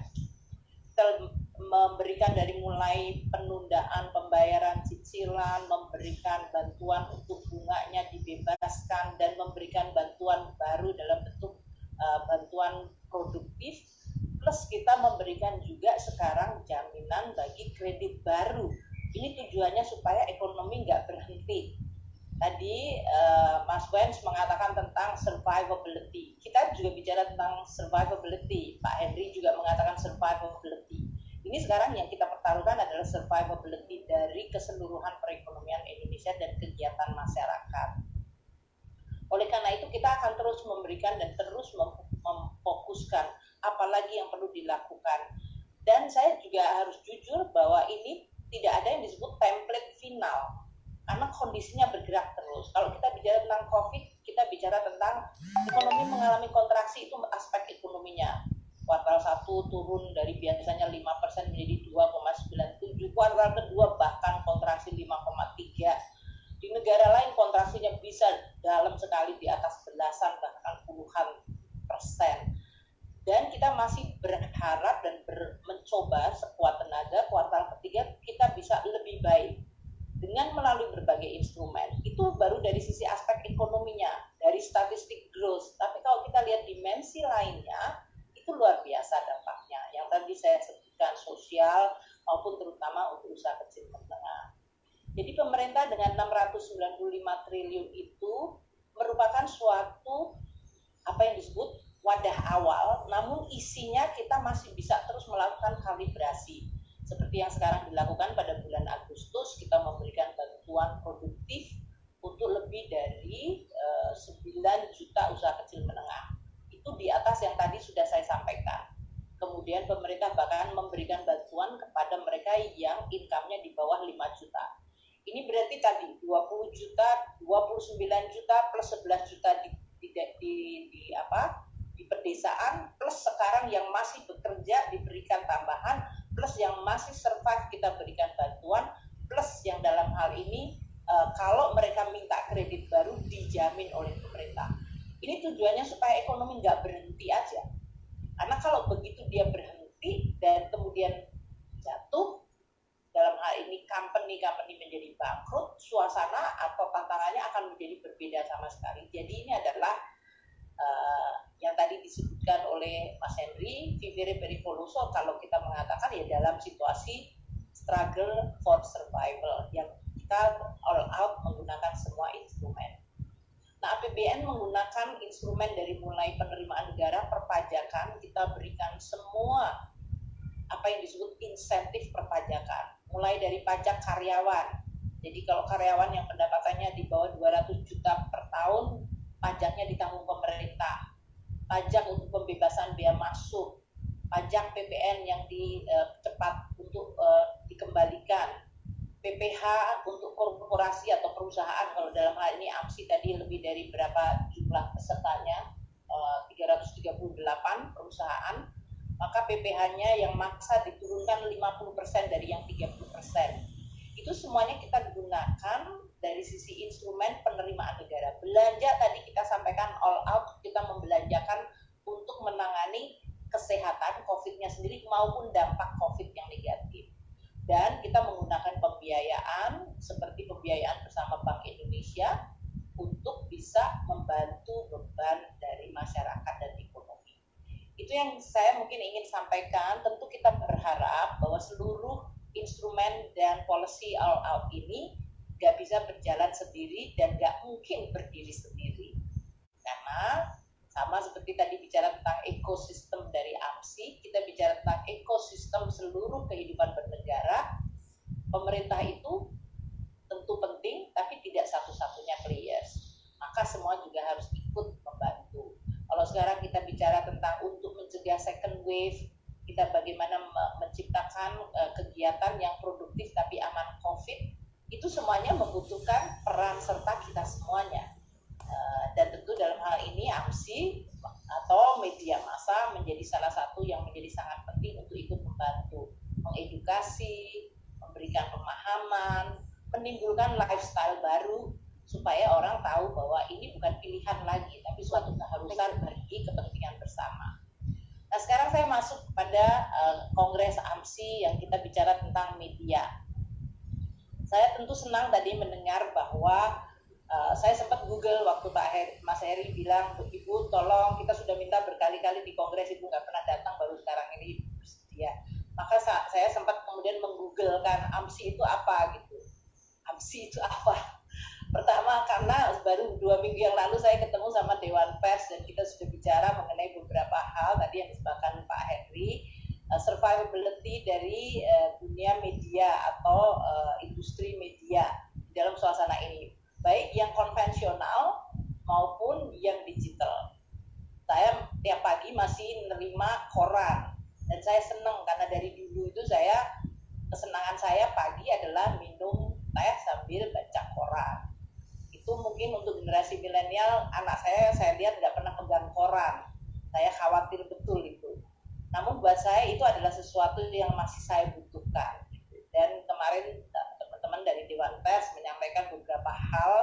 Kita memberikan dari mulai penundaan pembayaran cicilan, memberikan bantuan untuk bunganya dibebaskan, dan memberikan bantuan baru dalam bentuk bantuan produktif, plus kita memberikan juga sekarang jaminan bagi kredit baru. Ini tujuannya supaya ekonomi nggak berhenti. Tadi Mas Wens mengatakan tentang survivability. Kita juga bicara tentang survivability. Pak Henry juga mengatakan survivability. Ini sekarang yang kita pertaruhkan adalah survivability dari keseluruhan perekonomian Indonesia dan kegiatan masyarakat. Oleh karena itu kita akan terus memberikan dan terus memfokuskan apalagi yang perlu dilakukan. Dan saya juga harus jujur bahwa ini tidak ada yang disebut template final, karena kondisinya bergerak terus. Kalau kita bicara tentang COVID, kita bicara tentang ekonomi mengalami kontraksi, itu aspek ekonominya. Kuartal 1 turun dari biasanya 5% menjadi 2,97, kuartal kedua bahkan kontraksi 5,3. Di negara lain kontraksinya bisa dalam sekali di atas belasan bahkan puluhan persen. Dan kita masih berharap dan mencoba sekuat tenaga kuartal ketiga kita bisa lebih baik dengan melalui berbagai instrumen. Itu baru dari sisi aspek ekonominya, dari statistik growth. Tapi kalau kita lihat dimensi lainnya, itu luar biasa dampaknya. Yang tadi saya sebutkan, sosial maupun terutama untuk usaha kecil menengah. Jadi pemerintah dengan 695 triliun itu merupakan suatu apa yang disebut wadah awal, namun isinya kita masih bisa terus melakukan kalibrasi. Seperti yang sekarang dilakukan pada bulan Agustus, kita memberikan bantuan produktif untuk lebih dari 9 juta usaha kecil menengah. Itu di atas yang tadi sudah saya sampaikan. Kemudian pemerintah bahkan memberikan bantuan kepada mereka yang income-nya di bawah 5 juta. Ini berarti tadi 20 juta, 29 juta plus 11 juta di pedesaan, plus sekarang yang masih bekerja diberikan tambahan, plus yang masih survive kita berikan bantuan, plus yang dalam hal ini kalau mereka minta kredit baru dijamin oleh pemerintah. Ini tujuannya supaya ekonomi nggak berhenti aja. Karena kalau begitu dia berhenti dan kemudian jatuh, dalam hal ini company menjadi bangkrut, suasana atau tantangannya akan menjadi berbeda sama sekali. Jadi ini adalah yang tadi disebutkan oleh Mas Henry, vivere pericoloso kalau kita mengatakan ya dalam situasi struggle for survival yang kita all out menggunakan semua instrumen. Nah, APBN menggunakan instrumen dari mulai penerimaan negara, perpajakan, kita berikan semua apa yang disebut insentif perpajakan, mulai dari pajak karyawan. Jadi kalau karyawan yang pendapatannya di bawah 200 juta per tahun, pajaknya ditanggung pemerintah. Pajak untuk pembebasan bea masuk, pajak PPN yang cepat untuk dikembalikan, PPh untuk korporasi atau perusahaan, kalau dalam hal ini AMSI tadi lebih dari berapa jumlah pesertanya, 338 perusahaan, maka PPh-nya yang maksa diturunkan 50% dari yang 30%. Itu semuanya kita gunakan dari sisi instrumen penerimaan negara. Belanja tadi kita sampaikan all out, kita membelanjakan untuk menangani kesehatan COVID-nya sendiri maupun dampak COVID yang negatif. Dan kita menggunakan pembiayaan seperti pembiayaan bersama Bank Indonesia untuk bisa membantu beban dari masyarakat dan ekonomi. Itu yang saya mungkin ingin sampaikan. Tentu kita berharap bahwa seluruh instrumen dan policy all out ini nggak bisa berjalan sendiri dan nggak mungkin berdiri sendiri. Karena sama seperti tadi bicara tentang ekosistem dari AMSI, kita bicara tentang ekosistem seluruh kehidupan bernegara. Pemerintah itu tentu penting, tapi tidak satu-satunya players. Maka semua juga harus ikut membantu. Kalau sekarang kita bicara tentang untuk mencegah second wave, kita bagaimana menciptakan kegiatan yang produktif tapi aman COVID, itu semuanya membutuhkan peran serta kita semuanya. Dan tentu dalam hal ini AMSI atau media massa menjadi salah satu yang menjadi sangat penting untuk ikut membantu, mengedukasi, memberikan pemahaman, menimbulkan lifestyle baru supaya orang tahu bahwa ini bukan pilihan lagi, tapi suatu keharusan bagi kepentingan bersama. Nah, sekarang saya masuk pada Kongres AMSI yang kita bicara tentang media. Saya tentu senang tadi mendengar bahwa saya sempat Google waktu Mas Heri bilang, Ibu tolong, kita sudah minta berkali-kali di Kongres, Ibu nggak pernah datang, baru sekarang ini bersedia. Maka saya sempat kemudian menggooglekan AMSI itu apa gitu. AMSI itu apa? Pertama karena baru 2 minggu yang lalu saya ketemu sama Dewan Pers dan kita sudah bicara mengenai beberapa hal tadi yang disebutkan Pak Henry, survivability dari dunia media atau industri media dalam suasana ini, baik yang konvensional maupun yang digital. Saya tiap pagi masih menerima koran dan saya senang karena dari dulu itu kesenangan saya pagi adalah minum teh sambil baca koran. Itu mungkin untuk generasi milenial, anak saya lihat nggak pernah pegang koran. Saya khawatir betul itu. Namun buat saya itu adalah sesuatu yang masih saya butuhkan. Dan kemarin teman-teman dari Dewan Pers menyampaikan beberapa hal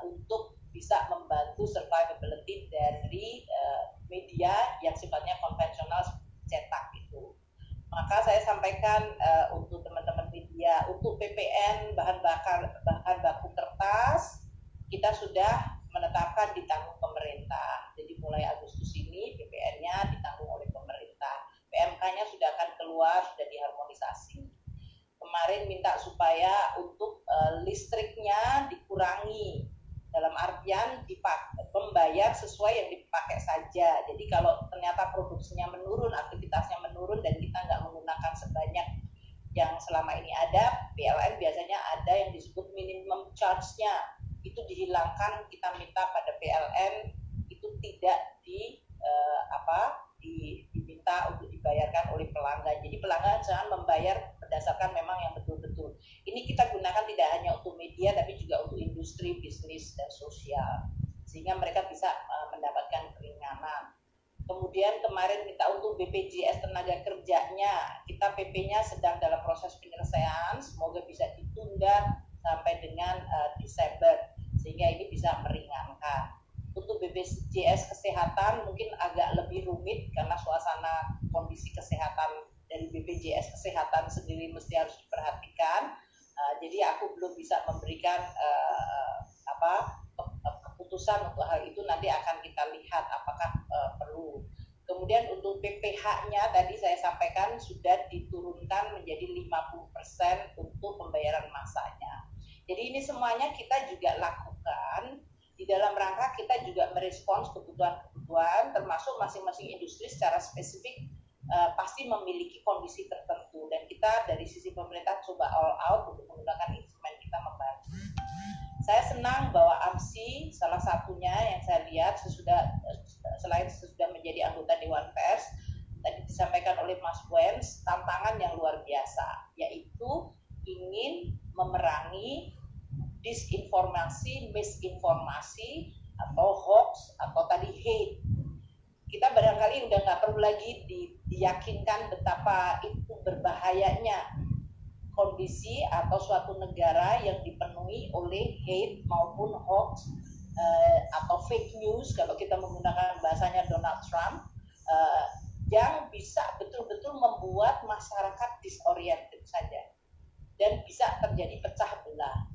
untuk bisa membantu survivability dari media yang sifatnya konvensional cetak itu. Maka saya sampaikan untuk teman-teman media, untuk PPN bahan baku kertas kita sudah menetapkan ditanggung pemerintah. Jadi mulai Agustus ini PPN-nya ditanggung oleh pemerintah. PMK-nya sudah akan keluar, sudah diharmonisasi. Kemarin minta supaya untuk listriknya dikurangi, dalam artian membayar sesuai yang dipakai saja. Jadi kalau ternyata produksinya menurun, aktivitasnya menurun dan kita nggak menggunakan sebanyak yang selama ini ada, PLN biasanya ada yang disebut minimum charge-nya. Itu dihilangkan, kita minta pada PLN itu tidak diminta untuk dibayarkan oleh pelanggan. Jadi pelanggan jangan membayar berdasarkan memang yang betul-betul. Ini kita gunakan tidak hanya untuk media tapi juga untuk industri, bisnis dan sosial, sehingga mereka bisa mendapatkan keringanan. Kemudian kemarin minta untuk BPJS tenaga kerjanya kita kita PP-nya sedang dalam proses penyelesaian, semoga bisa ditunda sampai dengan Desember, sehingga ini bisa meringankan. Untuk BPJS Kesehatan mungkin agak lebih rumit karena suasana kondisi kesehatan dari BPJS Kesehatan sendiri mesti harus diperhatikan. Jadi aku belum bisa memberikan keputusan untuk hal itu, nanti akan kita lihat apakah perlu. Kemudian untuk PPh-nya tadi saya sampaikan sudah diturunkan menjadi 50% untuk pembayaran masanya. Jadi ini semuanya kita juga lakukan di dalam rangka kita juga merespons kebutuhan-kebutuhan, termasuk masing-masing industri secara spesifik pasti memiliki kondisi tertentu, dan kita dari sisi pemerintah coba all out untuk menggunakan instrumen kita membantu. Saya senang bahwa AMSI salah satunya yang saya lihat selain sesudah menjadi anggota Dewan Pers, tadi disampaikan oleh Mas Wens, tantangan yang luar biasa, yaitu ingin memerangi disinformasi, misinformasi, atau hoax, atau tadi hate. Kita barangkali udah nggak perlu lagi diyakinkan betapa itu berbahayanya kondisi atau suatu negara yang dipenuhi oleh hate maupun hoax atau fake news, kalau kita menggunakan bahasanya Donald Trump, yang bisa betul-betul membuat masyarakat disoriented saja dan bisa terjadi pecah belah.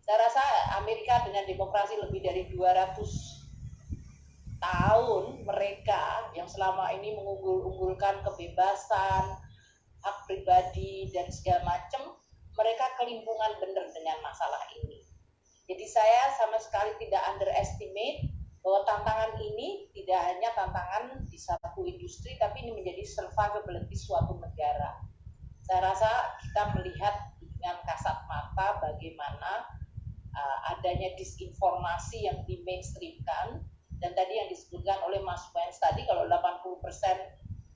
Saya rasa Amerika dengan demokrasi lebih dari 200 tahun, mereka yang selama ini mengunggulkan kebebasan, hak pribadi dan segala macam, mereka kelimpungan benar dengan masalah ini. Jadi saya sama sekali tidak underestimate bahwa tantangan ini tidak hanya tantangan di satu industri, tapi ini menjadi survivability suatu negara. Saya rasa kita melihat dengan kasat mata bagaimana adanya disinformasi yang di-mainstreamkan, dan tadi yang disebutkan oleh Mas Wens tadi, kalau 80%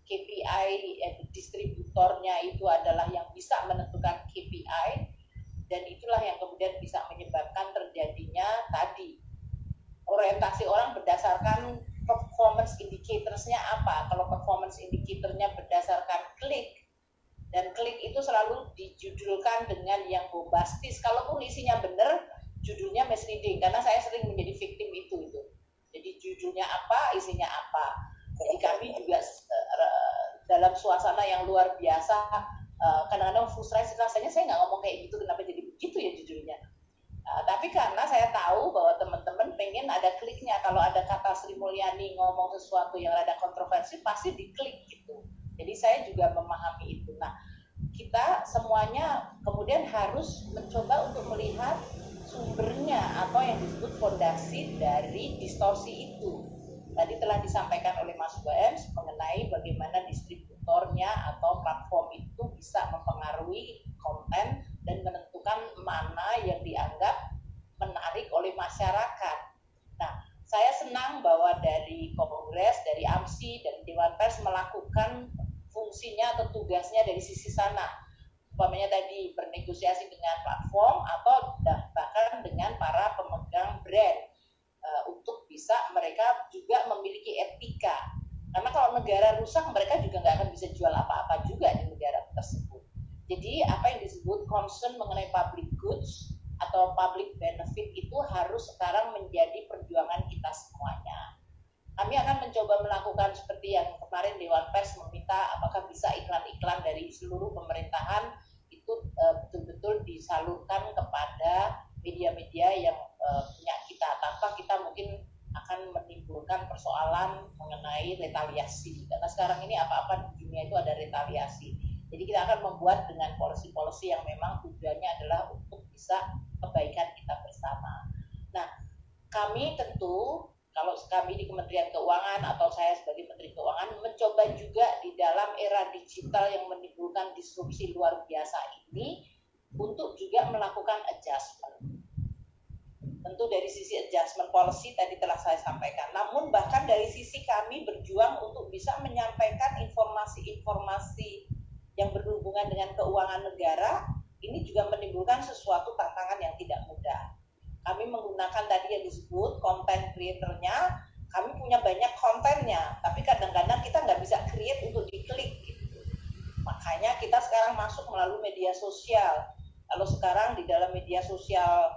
KPI distributornya itu adalah yang bisa menentukan KPI, dan itulah yang kemudian bisa menyebabkan terjadinya tadi orientasi orang berdasarkan performance indicatorsnya apa. Kalau performance indicatornya berdasarkan klik, dan klik itu selalu dijudulkan dengan yang bombastis, kalaupun isinya benar, judulnya misleading, karena saya sering menjadi victim itu. Jadi judulnya apa, isinya apa. Jadi kami juga dalam suasana yang luar biasa, kadang-kadang frustrasi rasanya, saya nggak ngomong kayak gitu, kenapa jadi begitu ya judulnya. Tapi karena saya tahu bahwa teman-teman pengen ada kliknya, kalau ada kata Sri Mulyani ngomong sesuatu yang rada kontroversi, pasti diklik gitu. Jadi saya juga memahami itu. Nah, kita semuanya kemudian harus mencoba untuk melihat sumbernya atau yang disebut fondasi dari distorsi itu. Tadi telah disampaikan oleh Mas Wens mengenai bagaimana distributornya atau platform itu bisa mempengaruhi konten dan menentukan mana yang dianggap menarik oleh masyarakat. Nah, saya senang bahwa dari Kongres, dari AMSI, dan Dewan Pers melakukan fungsinya atau tugasnya dari sisi sana. Umpamanya tadi bernegosiasi dengan platform atau bahkan dengan para pemegang brand untuk bisa mereka juga memiliki etika. Karena kalau negara rusak, mereka juga nggak akan bisa jual apa-apa juga di negara tersebut. Jadi apa yang disebut concern mengenai public goods atau public benefit itu harus sekarang menjadi perjuangan kita semuanya. Kami akan mencoba melakukan seperti yang kemarin Dewan Pers meminta, apakah bisa iklan-iklan dari seluruh pemerintahan itu betul-betul disalurkan kepada media-media yang punya kita, tanpa kita mungkin akan menimbulkan persoalan mengenai retaliasi. Karena sekarang ini apa-apa di dunia itu ada retaliasi. Jadi kita akan membuat dengan policy-policy yang memang tujuannya adalah untuk bisa kebaikan kita bersama. Nah, kami tentu, kalau kami di Kementerian Keuangan atau saya sebagai Menteri Keuangan, mencoba juga di dalam era digital yang menimbulkan disrupsi luar biasa ini untuk juga melakukan adjustment. Tentu dari sisi adjustment policy tadi telah saya sampaikan, namun bahkan dari sisi kami berjuang untuk bisa menyampaikan informasi-informasi yang berhubungan dengan keuangan negara, ini juga menimbulkan sesuatu tantangan yang tidak mudah. Kami menggunakan tadi yang disebut content creator-nya, kami punya banyak kontennya, tapi kadang-kadang kita nggak bisa create untuk diklik gitu. Makanya kita sekarang masuk melalui media sosial. Kalau sekarang di dalam media sosial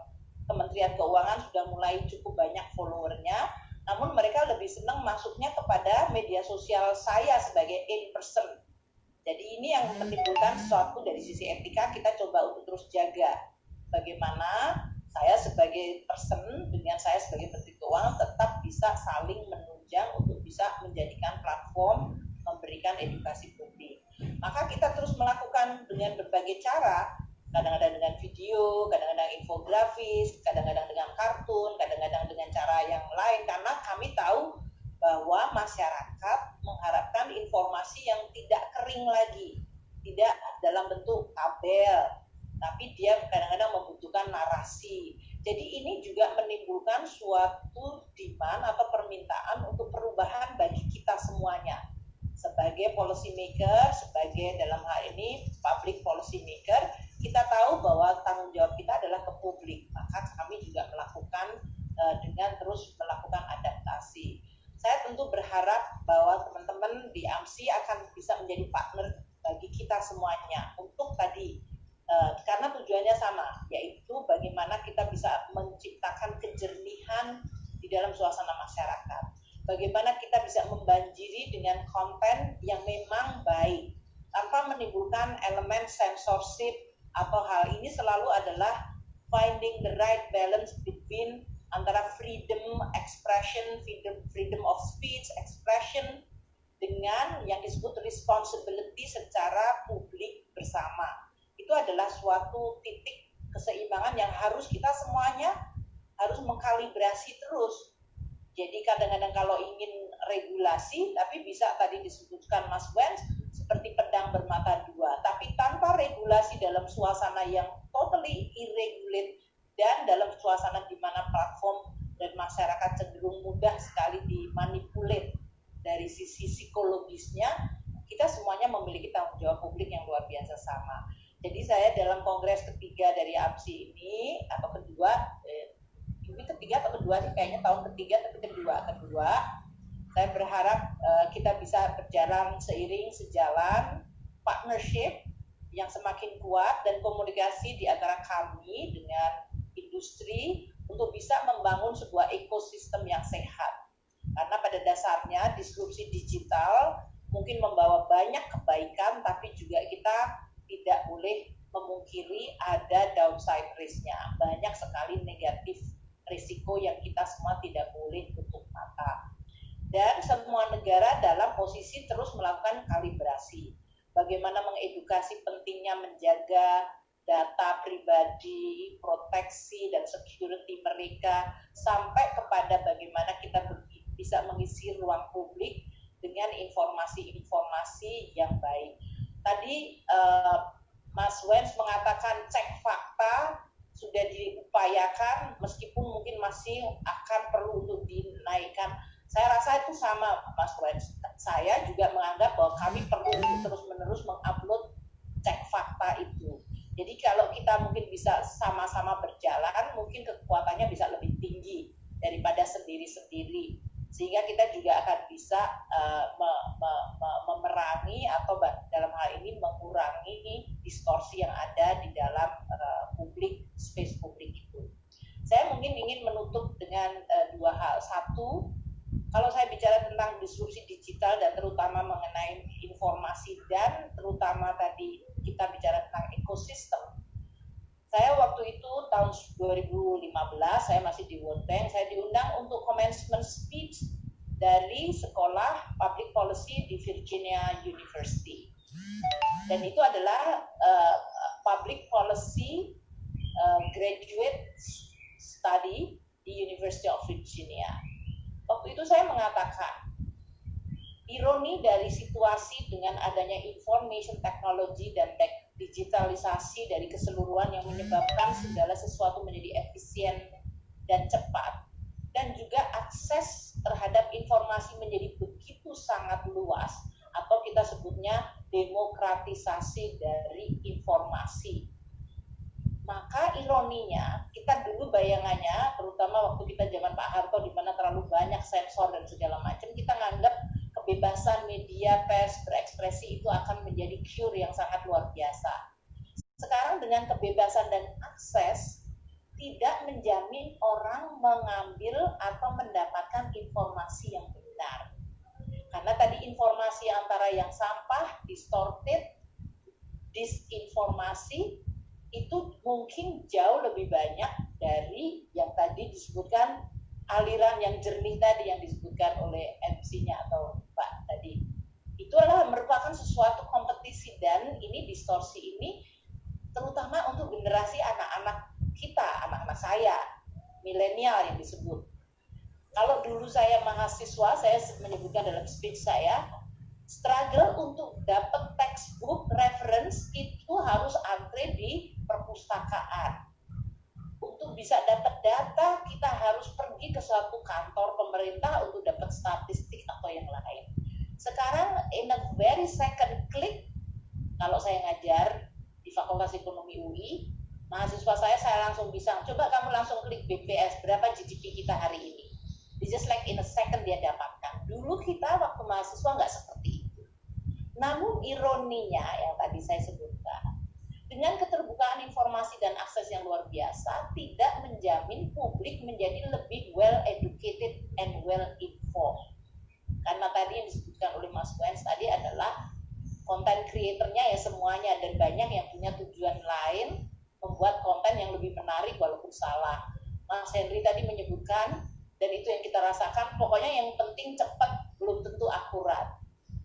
Kementerian Keuangan sudah mulai cukup banyak followernya, namun mereka lebih senang masuknya kepada media sosial saya sebagai in person. Jadi ini yang menimbulkan sesuatu dari sisi etika, kita coba untuk terus jaga. Bagaimana saya sebagai person dengan saya sebagai Menteri Keuangan tetap bisa saling menunjang untuk bisa menjadikan platform memberikan edukasi publik. Maka kita terus melakukan dengan berbagai cara, kadang-kadang dengan video, kadang-kadang infografis, kadang-kadang dengan kartun, kadang-kadang dengan cara yang lain, karena kami tahu bahwa masyarakat mengharapkan informasi yang tidak kering lagi, tidak dalam bentuk tabel, tapi dia kadang-kadang membutuhkan narasi. Jadi ini juga menimbulkan suatu demand atau permintaan untuk perubahan bagi kita semuanya. Sebagai policy maker, sebagai dalam hal ini public policy maker, kita tahu bahwa tanggung jawab kita adalah ke publik. Maka kami juga melakukan dengan terus melakukan adaptasi. Saya tentu berharap bahwa teman-teman di AMSI akan bisa menjadi partner bagi kita semuanya untuk tadi, karena tujuannya sama, yaitu bagaimana kita bisa menciptakan kejernihan di dalam suasana masyarakat. Bagaimana kita bisa membanjiri dengan konten yang memang baik, tanpa menimbulkan elemen censorship atau hal ini selalu adalah finding the right balance between antara freedom expression, freedom of speech, expression dengan yang disebut responsibility secara publik bersama. Itu adalah suatu titik keseimbangan yang harus kita semuanya harus mengkalibrasi terus. Jadi kadang-kadang kalau ingin regulasi, tapi bisa tadi disebutkan Mas Wens, seperti pedang bermata dua. Tapi tanpa regulasi dalam suasana yang totally irregulate dan dalam suasana di mana platform dan masyarakat cenderung mudah sekali dimanipulate dari sisi psikologisnya, kita semuanya memiliki tanggung jawab publik yang luar biasa sama. Jadi saya dalam kongres ketiga dari AMSI ini, atau kedua, ini ketiga atau kedua sih, kayaknya tahun ketiga tapi kedua, saya berharap kita bisa berjalan seiring, sejalan, partnership yang semakin kuat dan komunikasi di antara kami dengan industri untuk bisa membangun sebuah ekosistem yang sehat. Karena pada dasarnya disrupsi digital mungkin membawa banyak kebaikan, tapi juga kita tidak boleh memungkiri ada downside risk-nya. Banyak sekali negatif risiko yang kita semua tidak boleh tutup mata. Dan semua negara dalam posisi terus melakukan kalibrasi. Bagaimana mengedukasi pentingnya menjaga data pribadi, proteksi dan security mereka, sampai kepada bagaimana kita bisa mengisi ruang publik dengan informasi-informasi yang baik. Tadi Mas Wens mengatakan cek fakta sudah diupayakan, meskipun mungkin masih akan perlu untuk dinaikkan. Saya rasa itu sama Mas Wens. Saya juga menganggap bahwa kami perlu untuk terus-menerus mengupload cek fakta itu. Jadi kalau kita mungkin bisa sama-sama berjalan, mungkin kekuatannya bisa lebih tinggi daripada sendiri-sendiri. Sehingga kita juga akan bisa memerangi atau dalam hal ini mengurangi distorsi yang ada di dalam publik, space publik itu. Saya mungkin ingin menutup dengan dua hal. Satu, kalau saya bicara tentang disrupsi digital dan terutama mengenai informasi dan terutama tadi kita bicara tentang ekosistem. Saya waktu itu tahun 2015, saya masih di World Bank, saya diundang untuk commencement speech dari sekolah public policy di Virginia University. Dan itu adalah public policy graduate study di University of Virginia. Waktu itu saya mengatakan, ironi dari situasi dengan adanya information technology dan digitalisasi dari keseluruhan yang menyebabkan segala sesuatu menjadi efisien dan cepat, dan juga akses terhadap informasi menjadi begitu sangat luas, atau kita sebutnya demokratisasi dari informasi. Maka ironinya, kita dulu bayangannya, terutama waktu kita zaman Pak Harto di mana terlalu banyak sensor dan segala macam, kita nganggap kebebasan media, pers, berekspresi berekspresi itu akan menjadi cure yang sangat luar biasa. Sekarang dengan kebebasan dan akses, tidak menjamin orang mengambil atau mendapatkan informasi yang benar. Karena tadi informasi antara yang sampah, distorted, disinformasi, itu mungkin jauh lebih banyak dari yang tadi disebutkan aliran yang jernih tadi yang disebutkan oleh MC-nya atau Pak tadi. Itu adalah merupakan suatu kompetisi, dan ini distorsi ini terutama untuk generasi anak-anak kita, anak-anak saya, milenial yang disebut. Kalau dulu saya mahasiswa, saya menyebutkan dalam speech saya, struggle untuk dapat textbook reference itu harus antre di perpustakaan. Untuk bisa dapat data, kita harus pergi ke suatu kantor pemerintah untuk dapat statistik atau yang lain. Sekarang in a very second click, kalau saya ngajar di Fakultas Ekonomi UI, mahasiswa saya langsung bisa, coba kamu langsung klik BPS, berapa GDP kita hari ini. It's just like in a second dia dapatkan. Dulu kita waktu mahasiswa nggak seperti itu. Namun ironinya yang tadi saya sebutkan, dengan keterbukaan informasi dan akses yang luar biasa, tidak menjamin publik menjadi lebih well educated and well informed. Karena tadi yang disebutkan oleh Mas Wens tadi adalah konten creatornya ya semuanya, dan banyak yang punya tujuan lain membuat konten yang lebih menarik walaupun salah. Mas Henry tadi menyebutkan, dan itu yang kita rasakan, pokoknya yang penting cepat, belum tentu akurat.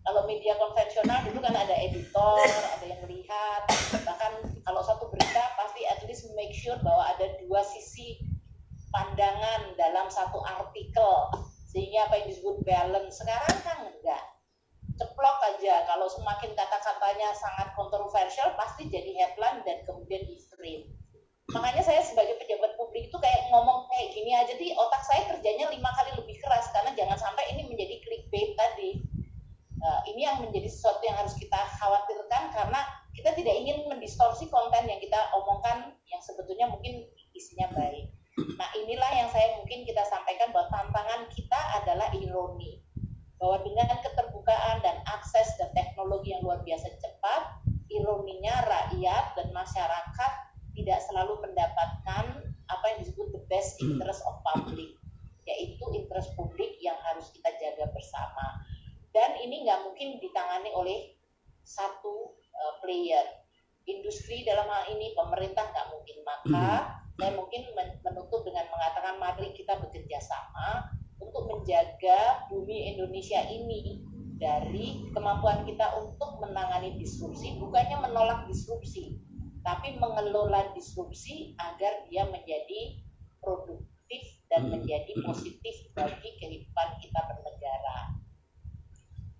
Kalau media konvensional dulu kan ada editor, ada yang melihat, bahkan kalau satu berita pasti at least make sure bahwa ada dua sisi pandangan dalam satu artikel, sehingga apa yang disebut balance. Sekarang kan enggak, ceplok aja, kalau semakin kata-katanya sangat kontroversial pasti jadi headline dan kemudian di frame. Makanya saya sebagai pejabat publik itu kayak ngomong kayak gini aja, di otak saya kerjanya 5 kali lebih keras, karena jangan sampai ini menjadi clickbait tadi. Ini yang menjadi sesuatu yang harus kita khawatirkan, karena kita tidak ingin mendistorsi konten yang kita omongkan yang sebetulnya mungkin isinya baik. Nah inilah yang saya mungkin kita sampaikan, bahwa tantangan kita adalah ironi, bahwa dengan keterbukaan dan akses dan teknologi yang luar biasa cepat, ironinya rakyat dan masyarakat tidak selalu mendapatkan apa yang disebut the best interest of public, yaitu interest publik yang harus kita jaga bersama. Dan ini nggak mungkin ditangani oleh satu player. Industri dalam hal ini pemerintah nggak mungkin. Maka saya mungkin menutup dengan mengatakan mari kita bekerja sama untuk menjaga bumi Indonesia ini dari kemampuan kita untuk menangani disrupsi, bukannya menolak disrupsi, tapi mengelola disrupsi agar dia menjadi produktif dan menjadi positif bagi kehidupan kita bernegara.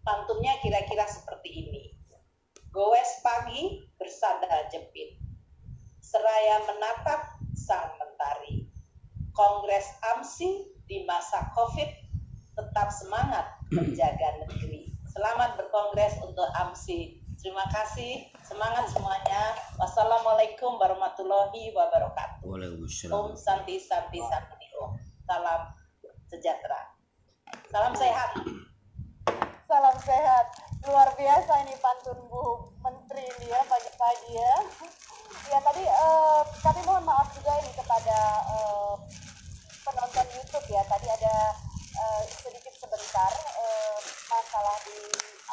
Pantunnya kira-kira seperti ini. Goes pagi bersandar jepit, seraya menatap sang mentari. Kongres AMSI di masa COVID tetap semangat menjaga negeri. Selamat berkongres untuk AMSI. Terima kasih, semangat semuanya. Wassalamualaikum warahmatullahi wabarakatuh. Om Santi Santi Santi Om. Salam sejahtera. Salam sehat. Salam sehat. Luar biasa ini pantun Bu Menteri ini ya pagi-pagi ya. Ya tadi kami mohon maaf juga ini kepada penonton YouTube ya. Tadi ada sedikit sebentar masalah di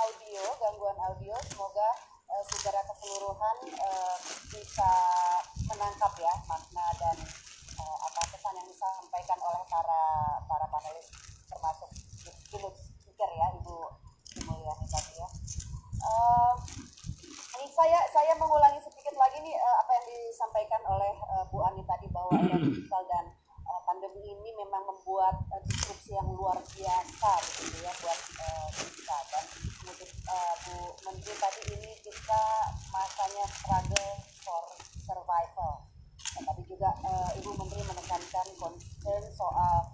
audio, gangguan audio. Semoga secara keseluruhan bisa menangkap ya makna dan apa pesan yang disampaikan oleh para panelis, termasuk Ibu Speaker ya, Ibu Mulyani tadi ya. Ini saya mengulangi sedikit lagi nih apa yang disampaikan oleh Bu Ani tadi, bahwa era digital dan pandemi ini memang membuat disrupsi yang luar biasa gitu ya buat kita. Dan menurut Bu Menteri tadi, ini kita masanya struggle for survival. Dan tadi juga Ibu Menteri menekankan concern soal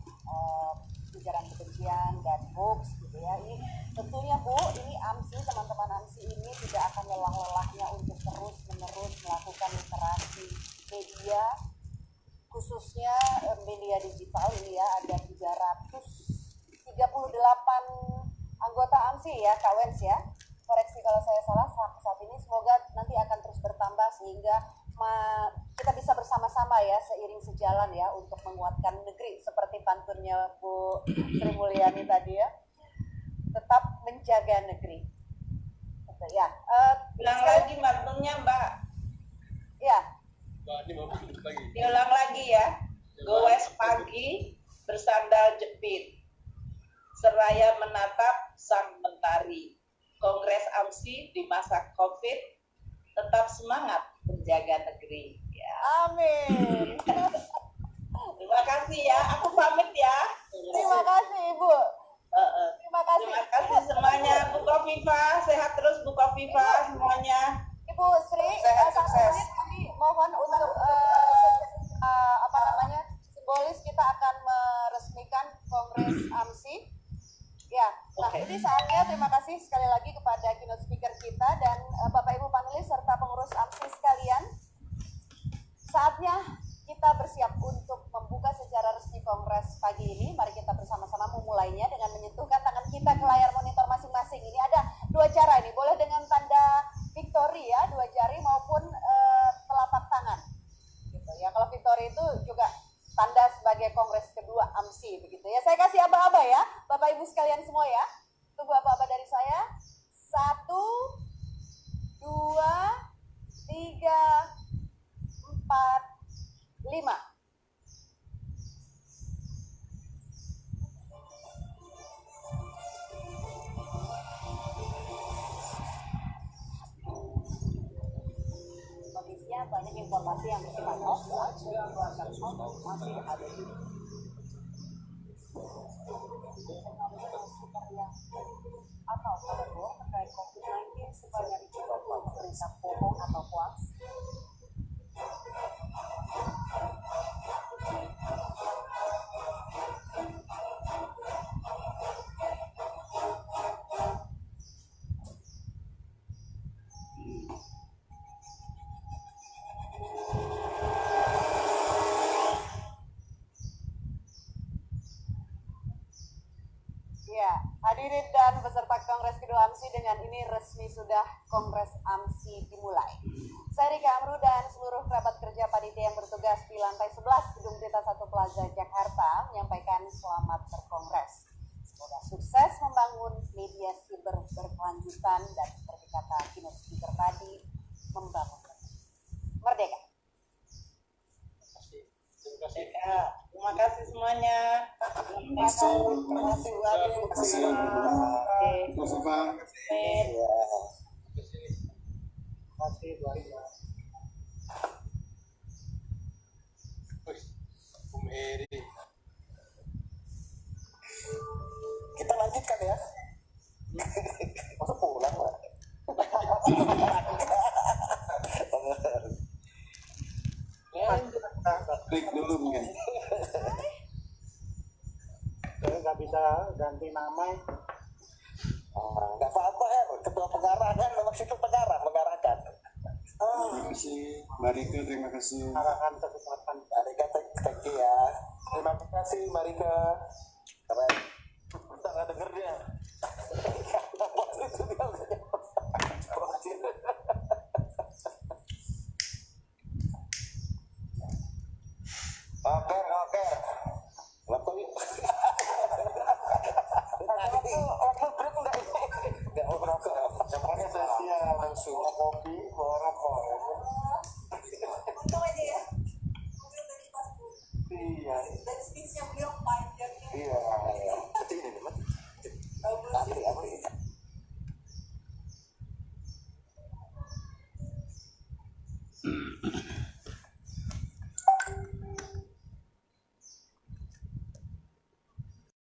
ujaran kebencian dan hoax gitu ya. Ini tentunya Bu, ini AMSI, teman-teman AMSI ini tidak akan lelah-lelahnya untuk terus-menerus melakukan literasi media, khususnya media digital ini ya. Ada 338 anggota AMSI ya, Kak Wens ya. koreksi kalau saya salah saat ini, semoga nanti akan terus bertambah sehingga kita bisa bersama-sama ya, seiring sejalan ya, untuk menguatkan negeri seperti pantunnya Bu Sri Mulyani tadi ya, tetap menjaga negeri. Betul ya. Ulang lagi pantunnya Mbak. Ya. Mbak, ini mau pagi. Diulang lagi ya. Goes pagi bersandal jepit, seraya menatap sang mentari. Kongres AMSI di masa COVID tetap semangat menjaga negeri. Ya. Amin. Terima kasih ya. Aku pamit ya. Terima kasih Ibu. Terima kasih. Terima kasih semuanya. Bu Kofifa, sehat terus Bu Kofifa semuanya. Ibu Sri, Sehat, satu sukses. menit kami mohon untuk simbolis kita akan meresmikan Kongres AMSI. Ya, nah ini saatnya. Terima kasih sekali lagi kepada keynote speaker kita dan Bapak Ibu panelis serta pengurus AMSI sekalian. Saatnya kita bersiap untuk membuka secara resmi Kongres pagi ini. Mari kita bersama-sama memulainya dengan menyentuhkan tangan kita ke layar monitor masing-masing. Ini ada dua cara ini, boleh dengan tanda victory ya, 2 jari maupun telapak tangan. Gitu ya. Kalau victory itu juga tanda sebagai Kongres kedua AMSI begitu ya. Saya kasih aba-aba ya, Bapak Ibu sekalian semua ya. Tunggu aba-aba dari saya. 1, 2, 3, 4, 5. Kondisinya banyak informasi yang bersifat hoax, masih ada di atau kabar bohong terkait COVID-19 sebanyak 30 berita bohong atau hoax. Ya, hadirin dan peserta Kongres kedua AMSI, dengan ini resmi sudah Kongres AMSI dimulai. Saya Rika Amru dan seluruh kerabat kerja panitia yang bertugas di lantai 11 Gedung Berita 1 Plaza Jakarta menyampaikan selamat berkongres. Semoga sukses membangun media siber berkelanjutan dan seperti kata keynote speaker tadi, membangun merdeka. Terima kasih. Terima kasih semuanya. Terima kasih. Terima kasih Bu Adi. Terima kasih. Bu Mary. Kita lanjutkan ya. Masa pulang lah. Break dulu mungkin. Saya nggak bisa ganti nama. Nggak apa-apa ya, ketua pengarah kan, memang situ pengarah mengarahkan. Terima kasih, Marika. Terima kasih. Arahan kesempatan. Marika, thank you ya. Terima kasih Marika. Keren. Bentar nggak denger dia. Oke. Waktu ini. Nggak mau merokok. Yang paling saya langsung kopi, bawa rokok.